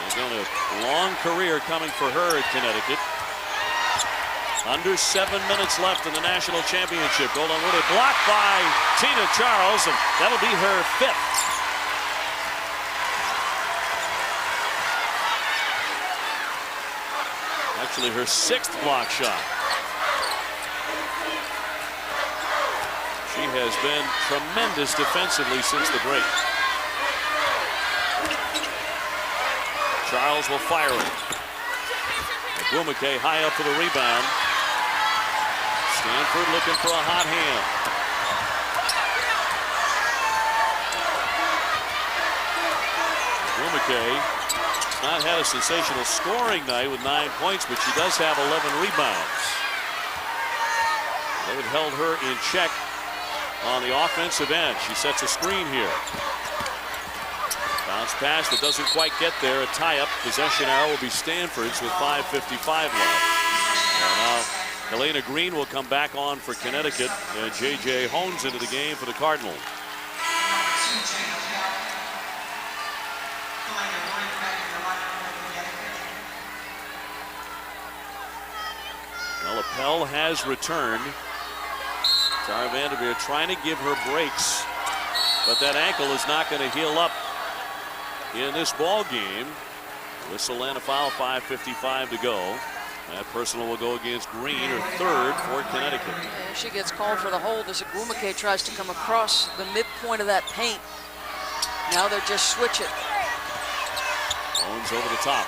S1: And again, a long career coming for her at Connecticut. Under 7 minutes left in the national championship. Golden Wooded blocked by Tina Charles, and that'll be her 5th. Actually, her 6th block shot. She has been tremendous defensively since the break. Charles will fire it. Ogumake high up for the rebound. Stanford looking for a hot hand. Ogumake has not had a sensational scoring night with 9 points, but she does have 11 rebounds. They held her in check on the offensive end. She sets a screen here. Bounce pass that doesn't quite get there. A tie-up. Possession arrow will be Stanford's with 5:55 left. And now Helena Green will come back on for Connecticut, and J.J. Hones into the game for the Cardinals. Well, Appel has returned. Tara Vanderveer trying to give her breaks, but that ankle is not going to heal up in this ball game. Whistle and a foul, 5:55 to go. That personal will go against Green, her 3rd for Connecticut.
S2: And she gets called for the hold as Ogumake tries to come across the midpoint of that paint. Now they're just switching.
S1: Owens over the top.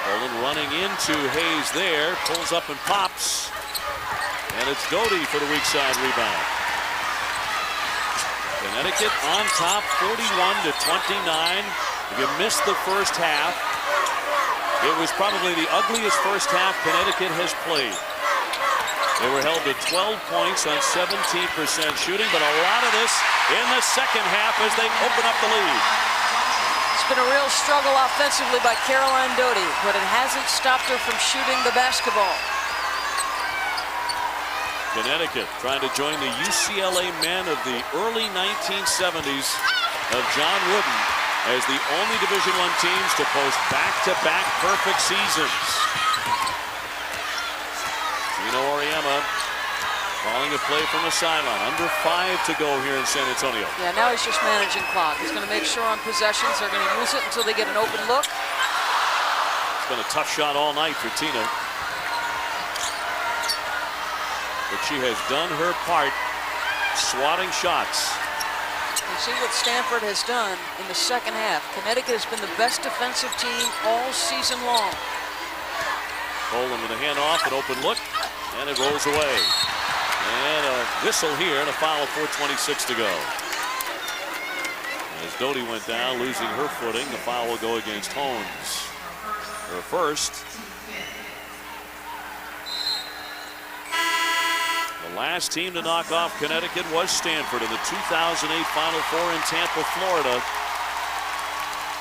S1: Bolin running into Hayes there, pulls up and pops. And it's Doty for the weak side rebound. Connecticut on top, 41-29. If you missed the first half, it was probably the ugliest first half Connecticut has played. They were held to 12 points on 17% shooting, but a lot of this in the second half as they open up the lead.
S2: It's been a real struggle offensively by Caroline Doty, but it hasn't stopped her from shooting the basketball.
S1: Connecticut trying to join the UCLA men of the early 1970s of John Wooden as the only Division I teams to post back-to-back perfect seasons. Gino Auriemma calling a play from the sideline. Under 5 to go here in San Antonio.
S2: Yeah, now he's just managing clock. He's going to make sure on possessions they're going to use it until they get an open look. It's
S1: been a tough shot all night for Tina. but she has done her part swatting shots.
S2: You see what Stanford has done in the second half. Connecticut has been the best defensive team all season long.
S1: Boland with a handoff, an open look, and it rolls away. And a whistle here and a foul, 4:26 to go. As Doty went down, losing her footing, the foul will go against Holmes. Her first. The last team to knock off Connecticut was Stanford in the 2008 Final Four in Tampa, Florida.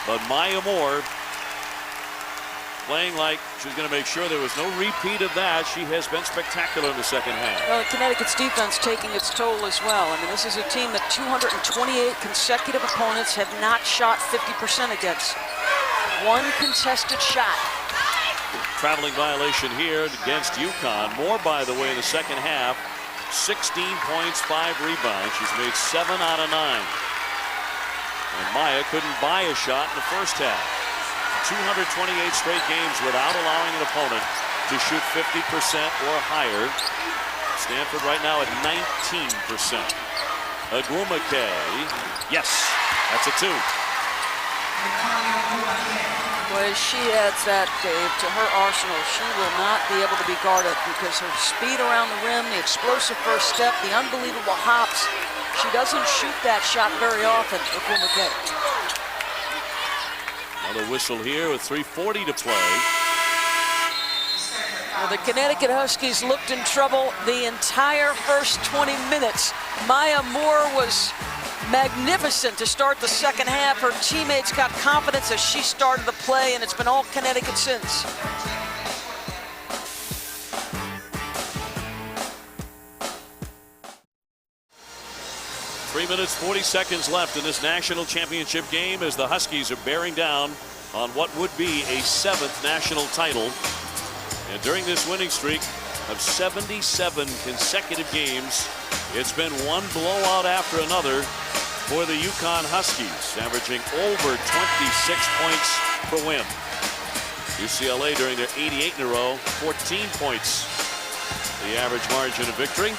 S1: But Maya Moore, playing like she's going to make sure there was no repeat of that. She has been spectacular in the second half.
S2: Well, Connecticut's defense taking its toll as well. I mean, this is a team that 228 consecutive opponents have not shot 50% against. One contested shot.
S1: Traveling violation here against UConn. Moore, by the way, in the second half, 16 points, 5 rebounds. She's made 7 out of 9. And Maya couldn't buy a shot in the first half. 228 straight games without allowing an opponent to shoot 50% or higher. Stanford right now at 19%. Agumake, yes, that's a 2.
S2: Well, she adds that, Dave, to her arsenal. She will not be able to be guarded because her speed around the rim, the explosive first step, the unbelievable hops. She doesn't shoot that shot very often, Agumake.
S1: Another whistle here with 3:40 to play.
S2: Well, the Connecticut Huskies looked in trouble the entire first 20 minutes. Maya Moore was magnificent to start the second half. Her teammates got confidence as she started the play, and it's been all Connecticut since.
S1: Minutes, 40 seconds left in this national championship game as the Huskies are bearing down on what would be a 7th national title. And during this winning streak of 77 consecutive games, it's been one blowout after another for the UConn Huskies, averaging over 26 points per win. UCLA during their 88 in a row, 14 points, the average margin of victory.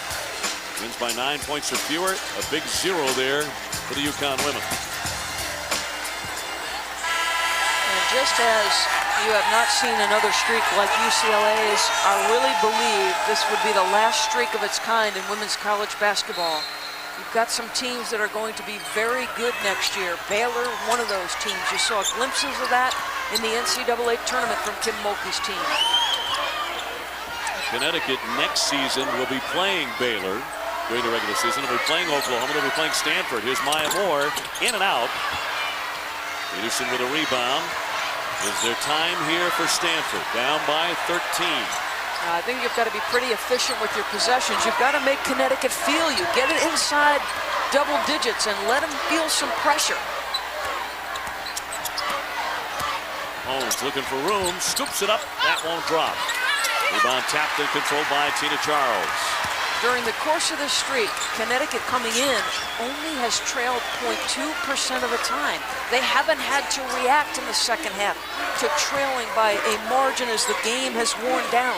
S1: Wins by 9 points or fewer. A big 0 there for the UConn women.
S2: And just as you have not seen another streak like UCLA's, I really believe this would be the last streak of its kind in women's college basketball. You've got some teams that are going to be very good next year. Baylor, one of those teams. You saw glimpses of that in the NCAA tournament from Kim Mulkey's team.
S1: Connecticut next season will be playing Baylor during the regular season. They'll be playing Oklahoma. They'll be playing Stanford. Here's Maya Moore in and out. Peterson with a rebound. Is there time here for Stanford? Down by 13.
S2: I think you've got to be pretty efficient with your possessions. You've got to make Connecticut feel you. Get it inside double digits and let them feel some pressure.
S1: Holmes looking for room. Scoops it up. That won't drop. Rebound tapped and controlled by Tina Charles.
S2: During the course of this streak, Connecticut coming in only has trailed 0.2% of the time. They haven't had to react in the second half to trailing by a margin as the game has worn down.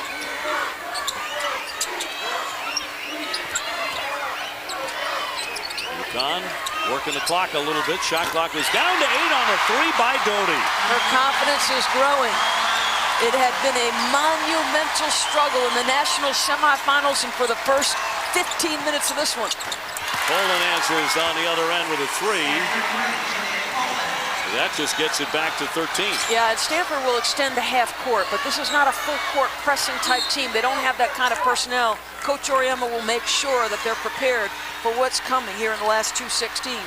S1: UConn working the clock a little bit. Shot clock is down to 8 on the 3 by Doty.
S2: Her confidence is growing. It had been a monumental struggle in the national semifinals and for the first 15 minutes of this one.
S1: Boland answers on the other end with a 3. That just gets it back to 13.
S2: Yeah, and Stanford will extend to half court, but this is not a full court pressing type team. They don't have that kind of personnel. Coach Auriemma will make sure that they're prepared for what's coming here in the last 2:16.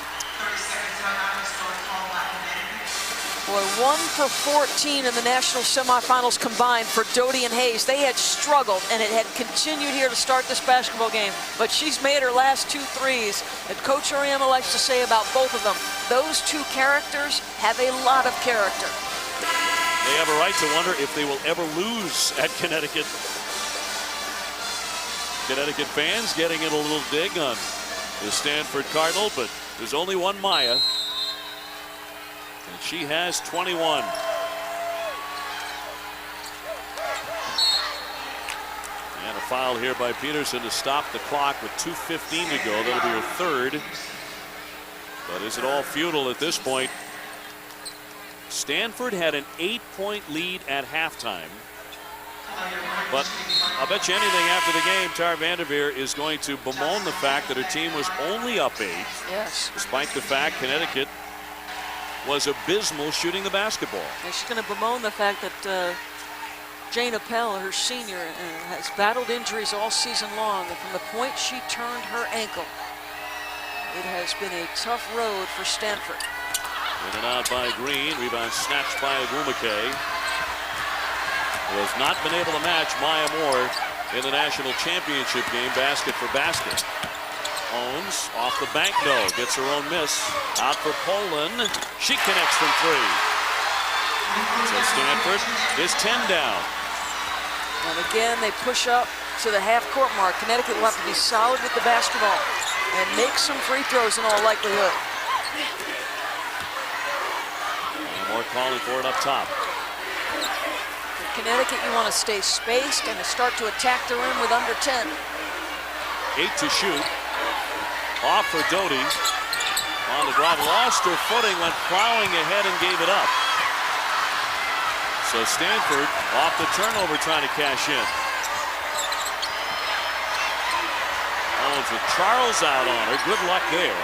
S2: Boy, 1 for 14 in the national semifinals combined for Doty and Hayes. They had struggled, and it had continued here to start this basketball game. But she's made her last 2 threes. And Coach Auriemma likes to say about both of them, those 2 characters have a lot of character.
S1: They have a right to wonder if they will ever lose at Connecticut. Connecticut fans getting in a little dig on the Stanford Cardinal, but there's only one Maya. And she has 21. And a foul here by Peterson to stop the clock with 2:15 to go. That'll be her third. But is it all futile at this point? Stanford had an 8-point lead at halftime. But I'll bet you anything after the game, Tara Vanderveer is going to bemoan the fact that her team was only up 8.
S2: Yes.
S1: Despite the fact Connecticut was abysmal shooting the basketball.
S2: And she's going to bemoan the fact that Jane Appel, her senior, has battled injuries all season long. And from the point she turned her ankle, it has been a tough road for Stanford.
S1: In and out by Green. Rebound snatched by Agumake. Who has not been able to match Maya Moore in the national championship game, basket for basket. Owens off the bank, no. Gets her own miss. Out for Poland. She connects from 3. So Stanford is 10 down.
S2: And again, they push up to the half-court mark. Connecticut will have to be solid with the basketball and make some free throws in all likelihood.
S1: More calling for it up top.
S2: Connecticut, you want to stay spaced and to start to attack the rim with under 10.
S1: 8 to shoot. Off for Doty. On the drive, lost her footing, went plowing ahead and gave it up. So Stanford off the turnover trying to cash in. Owens with Charles out on her. Good luck there.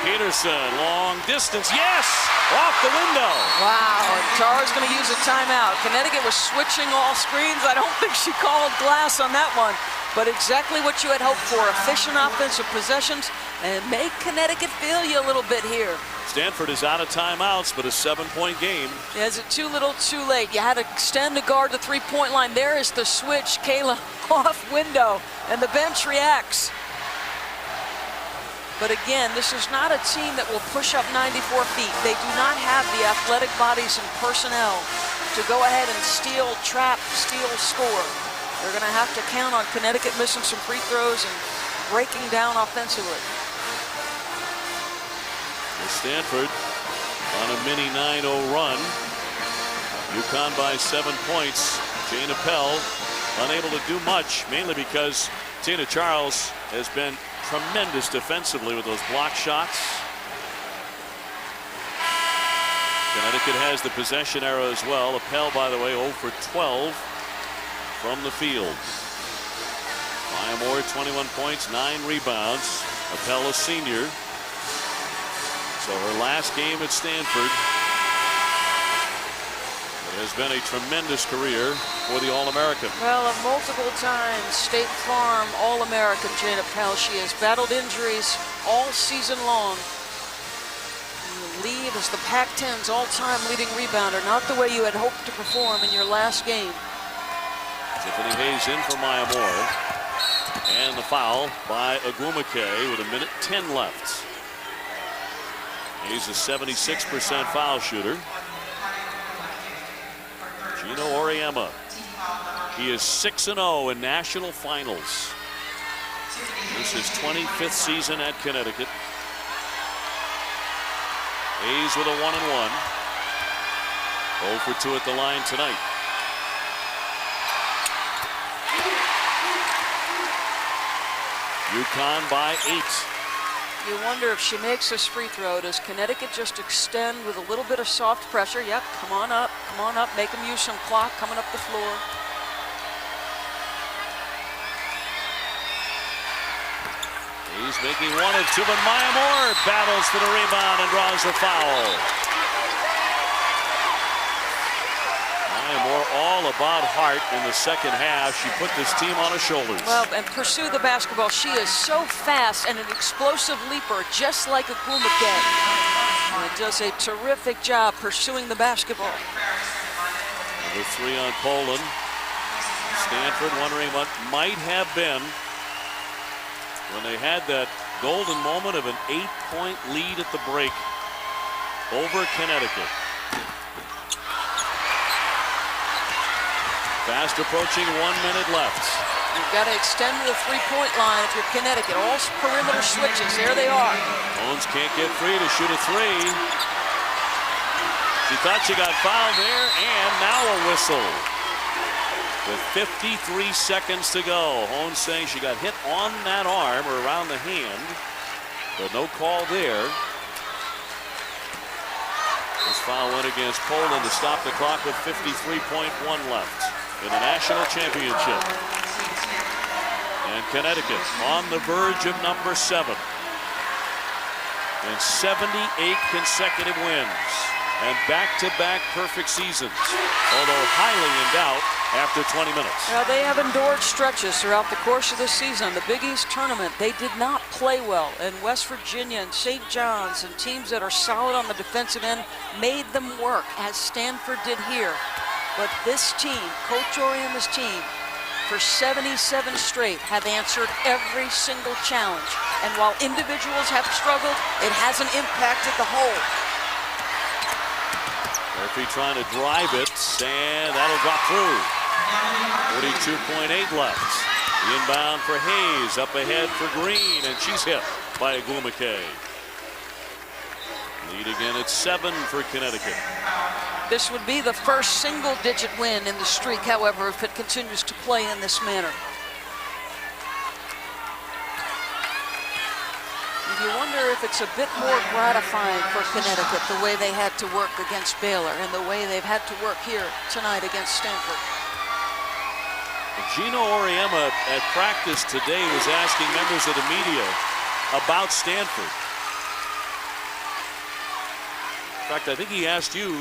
S1: Peterson, long distance, yes! Off the window.
S2: Wow, and Tara's going to use a timeout. Connecticut was switching all screens. I don't think she called glass on that one, but exactly what you had hoped for. Efficient offensive possessions and make Connecticut feel you a little bit here.
S1: Stanford is out of timeouts, but a 7-point game.
S2: Yeah, is it too little, too late? You had to extend to guard the three-point line. There is the switch. Kayla off window, and the bench reacts. But again, this is not a team that will push up 94 feet. They do not have the athletic bodies and personnel to go ahead and steal, trap, steal, score. They're going to have to count on Connecticut missing some free throws and breaking down offensively.
S1: Stanford on a mini 9-0 run. UConn by 7 points. Jane Appel unable to do much, mainly because Tina Charles has been tremendous defensively with those block shots. Connecticut has the possession arrow as well. Appel, by the way, 0 for 12 from the field. Maya Moore, 21 points, 9 rebounds. Appel, a senior. So her last game at Stanford. It has been a tremendous career for the All-American.
S2: Well, a multiple times State Farm All-American Jane Appel. She has battled injuries all season long. Lead as the Pac-10's all-time leading rebounder. Not the way you had hoped to perform in your last game.
S1: Tiffany Hayes in for Maya Moore. And the foul by Agumake with 1:10 left. He's a 76% foul shooter. Gino Auriemma. He is 6-0 in national finals. This is his 25th season at Connecticut. Hayes with a 1-1. 0 for 2 at the line tonight. UConn by 8.
S2: You wonder if she makes this free throw, does Connecticut just extend with a little bit of soft pressure? Yep, come on up, make them use some clock coming up the floor.
S1: He's making 1 of 2, but Maya Moore battles for the rebound and draws the foul. Maya Moore all about heart in the second half. She put this team on her shoulders.
S2: Well, and pursue the basketball. She is so fast and an explosive leaper, just like Agumake. And does a terrific job pursuing the basketball.
S1: Number 3 on Poland. Stanford wondering what might have been when they had that golden moment of an 8-point lead at the break over Connecticut. Fast approaching, 1 minute left.
S2: You've got to extend to the three-point line if you're Connecticut. All perimeter switches. There they are.
S1: Owens can't get free to shoot a 3. She thought she got fouled there, and now a whistle. with 53 seconds to go. Hone saying she got hit on that arm or around the hand, but no call there. This foul went against Poland to stop the clock with 53.1 left in the national championship. And Connecticut on the verge of number 7 and 78 consecutive wins and back-to-back perfect seasons, although highly in doubt after 20 minutes.
S2: Now, they have endured stretches throughout the course of the season. The Big East tournament, they did not play well, and West Virginia and St. John's and teams that are solid on the defensive end made them work, as Stanford did here. But this team, Coach Auriemma's team, for 77 straight have answered every single challenge. And while individuals have struggled, it hasn't impacted the whole.
S1: Murphy trying to drive it, and that'll drop through. 42.8 left. The inbound for Hayes, up ahead for Green, and she's hit by Agumake. Lead again at 7 for Connecticut.
S2: This would be the first single-digit win in the streak, however, if it continues to play in this manner. You wonder if it's a bit more gratifying for Connecticut, the way they had to work against Baylor and the way they've had to work here tonight against Stanford.
S1: Gino Auriemma at practice today was asking members of the media about Stanford. In fact, I think he asked you,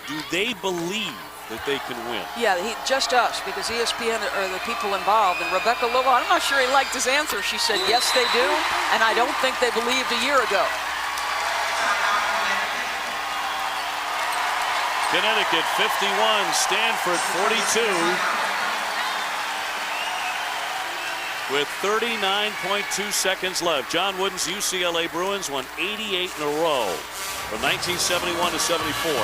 S1: do they believe that they can win?
S2: Yeah, just us, because ESPN are the people involved. And Rebecca Lobo, I'm not sure he liked his answer. She said, yes, they do, and I don't think they believed a year ago.
S1: Connecticut 51, Stanford 42. With 39.2 seconds left. John Wooden's UCLA Bruins won 88 in a row from 1971 to 74.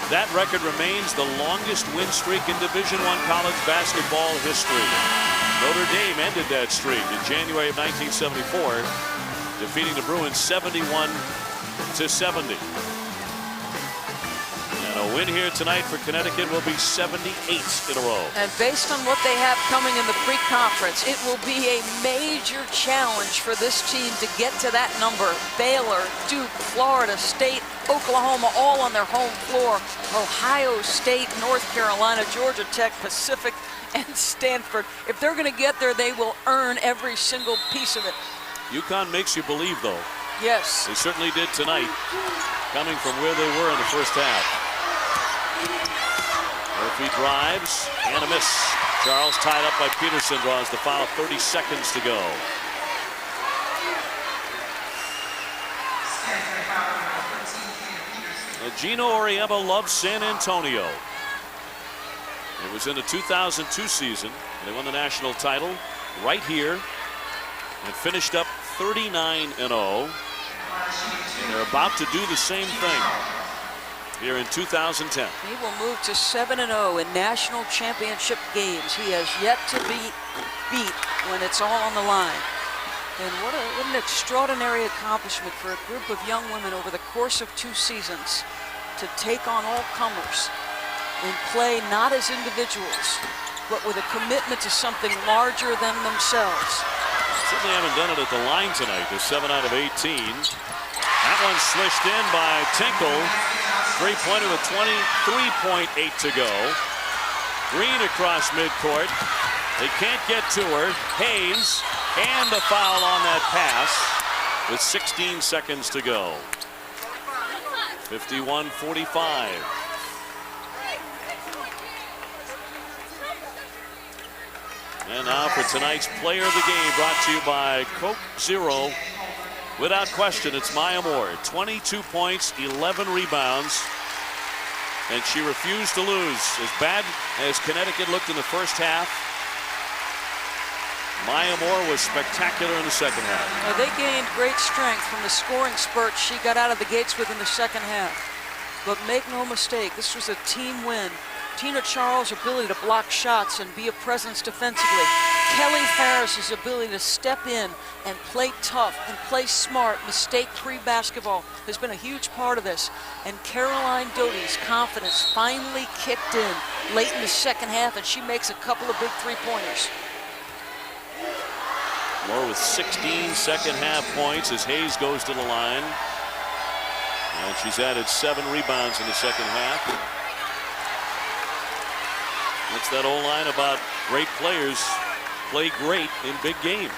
S1: That record remains the longest win streak in Division I college basketball history. Notre Dame ended that streak in January of 1974, defeating the Bruins 71 to 70. And a win here tonight for Connecticut will be 78 in a row.
S2: And based on what they have coming in the pre-conference, it will be a major challenge for this team to get to that number. Baylor, Duke, Florida State, Oklahoma, all on their home floor. Ohio State, North Carolina, Georgia Tech, Pacific, and Stanford. If they're going to get there, they will earn every single piece of it.
S1: UConn makes you believe, though.
S2: Yes.
S1: They certainly did tonight, coming from where they were in the first half. Murphy drives, and a miss. Charles tied up by Peterson, draws the foul, 30 seconds to go. Gino Auriemma loves San Antonio. It was in the 2002 season. They won the national title right here and finished up 39-0. And they're about to do the same thing here in 2010.
S2: He will move to 7-0 in national championship games. He has yet to be beat when it's all on the line. And what an extraordinary accomplishment for a group of young women over the course of 2 seasons to take on all comers and play not as individuals, but with a commitment to something larger than themselves.
S1: Certainly haven't done it at the line tonight. They're 7 out of 18. That one's slished in by Tinkle. Three-pointer with 23.8 to go. Green across midcourt. They can't get to her. Hayes, and a foul on that pass with 16 seconds to go. 51-45. And now for tonight's player of the game, brought to you by Coke Zero. Without question, it's Maya Moore. 22 points, 11 rebounds, and she refused to lose. As bad as Connecticut looked in the first half, Maya Moore was spectacular in the second half.
S2: Well, they gained great strength from the scoring spurt she got out of the gates with in the second half. But make no mistake, this was a team win. Tina Charles' ability to block shots and be a presence defensively. Kelly Farris's ability to step in and play tough and play smart, mistake-free basketball has been a huge part of this. And Caroline Doty's confidence finally kicked in late in the second half, and she makes a couple of big three-pointers.
S1: Moore with 16 second half points as Hayes goes to the line. And she's added 7 rebounds in the second half. That's that old line about great players play great in big games.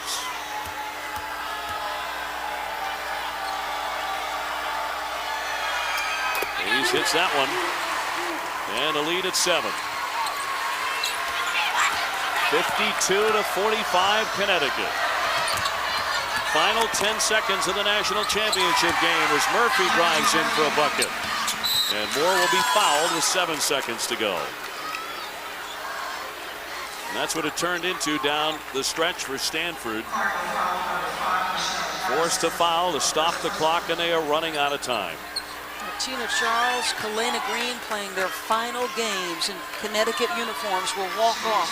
S1: Hayes hits that one. And a lead at 7. 52-45 Connecticut. Final 10 seconds of the national championship game as Murphy drives in for a bucket. And Moore will be fouled with 7 seconds to go. And that's what it turned into down the stretch for Stanford. Forced to foul to stop the clock, and they are running out of time.
S2: Tina Charles, Kalena Green playing their final games in Connecticut uniforms will walk off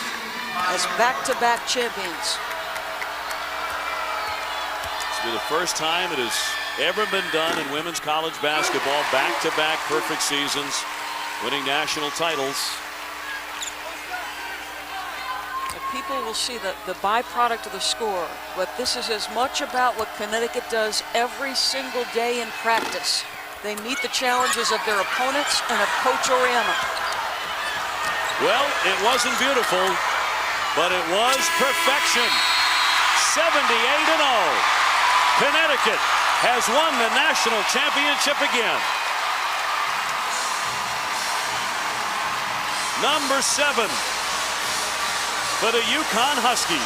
S2: as back-to-back champions.
S1: This will be the first time it has ever been done in women's college basketball. Back-to-back perfect seasons, winning national titles.
S2: People will see the byproduct of the score, but this is as much about what Connecticut does every single day in practice. They meet the challenges of their opponents and of Coach Oriema.
S1: Well, it wasn't beautiful, but it was perfection. 78-0. Connecticut has won the national championship again. Number 7. For the UConn Huskies.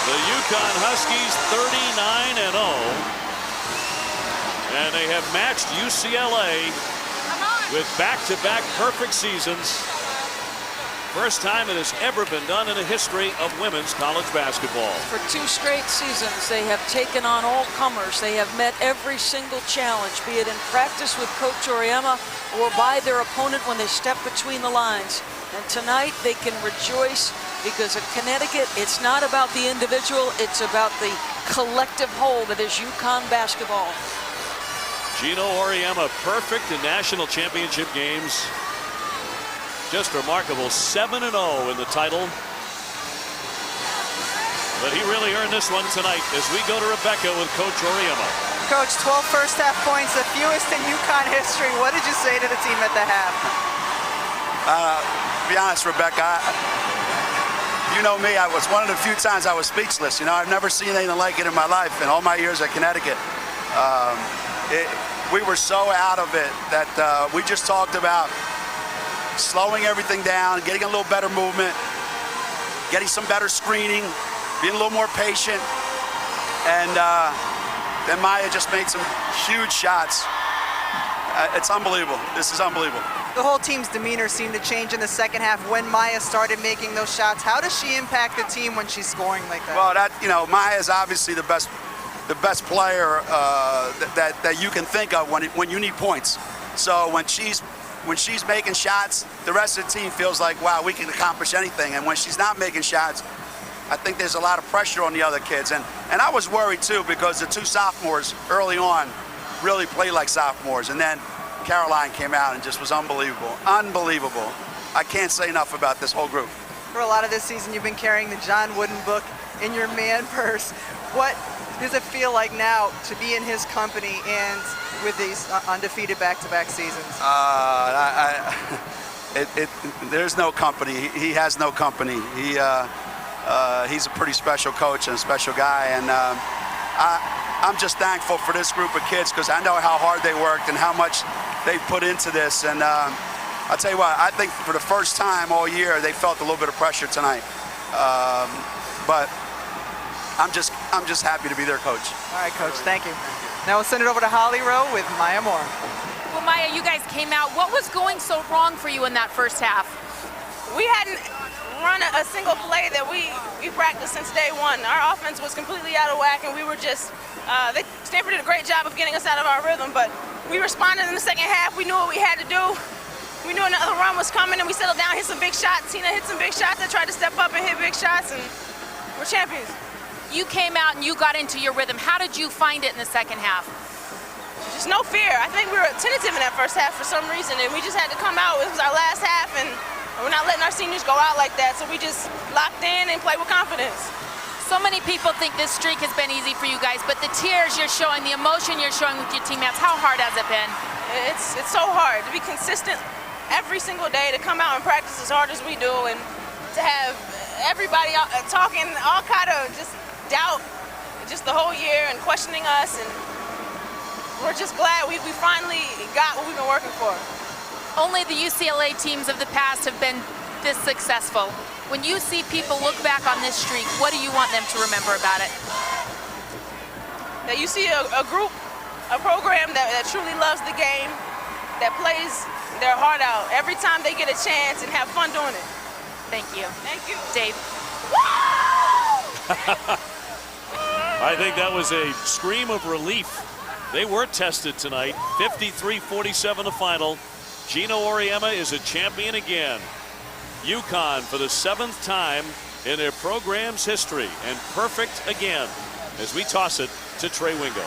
S1: The UConn Huskies 39-0. And they have matched UCLA with back-to-back perfect seasons. First time it has ever been done in the history of women's college basketball.
S2: For 2 straight seasons, they have taken on all comers. They have met every single challenge, be it in practice with Coach Oriema or by their opponent when they step between the lines. And tonight they can rejoice because at Connecticut, it's not about the individual, it's about the collective whole that is UConn basketball.
S1: Gino Oriema perfect in national championship games. Just remarkable. 7-0 in the title. But he really earned this one tonight as we go to Rebecca with Coach Oriema.
S6: Coach, 12 first half points, the fewest in UConn history. What did you say to the team at the half?
S7: To be honest, Rebecca, you know me, I was one of the few times I was speechless. You know, I've never seen anything like it in my life in all my years at Connecticut. We were so out of it that we just talked about slowing everything down, getting a little better movement, getting some better screening, being a little more patient. And then Maya just made some huge shots. It's unbelievable. This is unbelievable.
S6: The whole team's demeanor seemed to change in the second half when Maya started making those shots. How does she impact the team when she's scoring like that?
S7: Well, Maya is obviously the best player that you can think of when you need points. So when she's making shots, the rest of the team feels like, wow, we can accomplish anything. And when she's not making shots, I think there's a lot of pressure on the other kids. And I was worried too because the 2 sophomores early on really played like sophomores. And then Caroline came out and just was unbelievable. Unbelievable. I can't say enough about this whole group.
S6: For a lot of this season, you've been carrying the John Wooden book in your man purse. What does it feel like now to be in his company and with these undefeated back-to-back seasons?
S7: There's no company. He has no company. He's a pretty special coach and a special guy. And I'm just thankful for this group of kids because I know how hard they worked and how much they put into this. And I'll tell you what, I think for the first time all year, they felt a little bit of pressure tonight. But I'm just happy to be their coach.
S6: All right, Coach, thank you. Now we'll send it over to Holly Rowe with Maya Moore.
S2: Well,
S4: Maya, you guys came out. What was going so wrong for you in that first half?
S3: We hadn't run a single play that we practiced since day one. Our offense was completely out of whack, and we were just, Stanford did a great job of getting us out of our rhythm, but we responded in the second half. We knew what we had to do. We knew another run was coming, and we settled down, hit some big shots. Tina hit some big shots. I tried to step up and hit big shots, and we're champions.
S4: You came out and you got into your rhythm. How did you find it in the second half?
S3: Just no fear. I think we were tentative in that first half for some reason, and we just had to come out. It was our last half, and we're not letting our seniors go out like that, so we just locked in and played with confidence.
S4: So many people think this streak has been easy for you guys, but the tears you're showing, the emotion you're showing with your teammates, how hard has it been?
S3: It's so hard to be consistent every single day, to come out and practice as hard as we do, and to have everybody talking all kind of just doubt just the whole year and questioning us, and we're just glad we finally got what we've been working for.
S4: Only the UCLA teams of the past have been this successful. When you see people look back on this streak, what do you want them to remember about it?
S3: That you see a group, a program that truly loves the game, that plays their heart out every time they get a chance and have fun doing it.
S4: Thank you.
S3: Thank you.
S4: Dave.
S1: I think that was a scream of relief. They were tested tonight. 53-47 the final. Gino Auriemma is a champion again. UConn for the 7th time in their program's history, and perfect again as we toss it to Trey Wingo.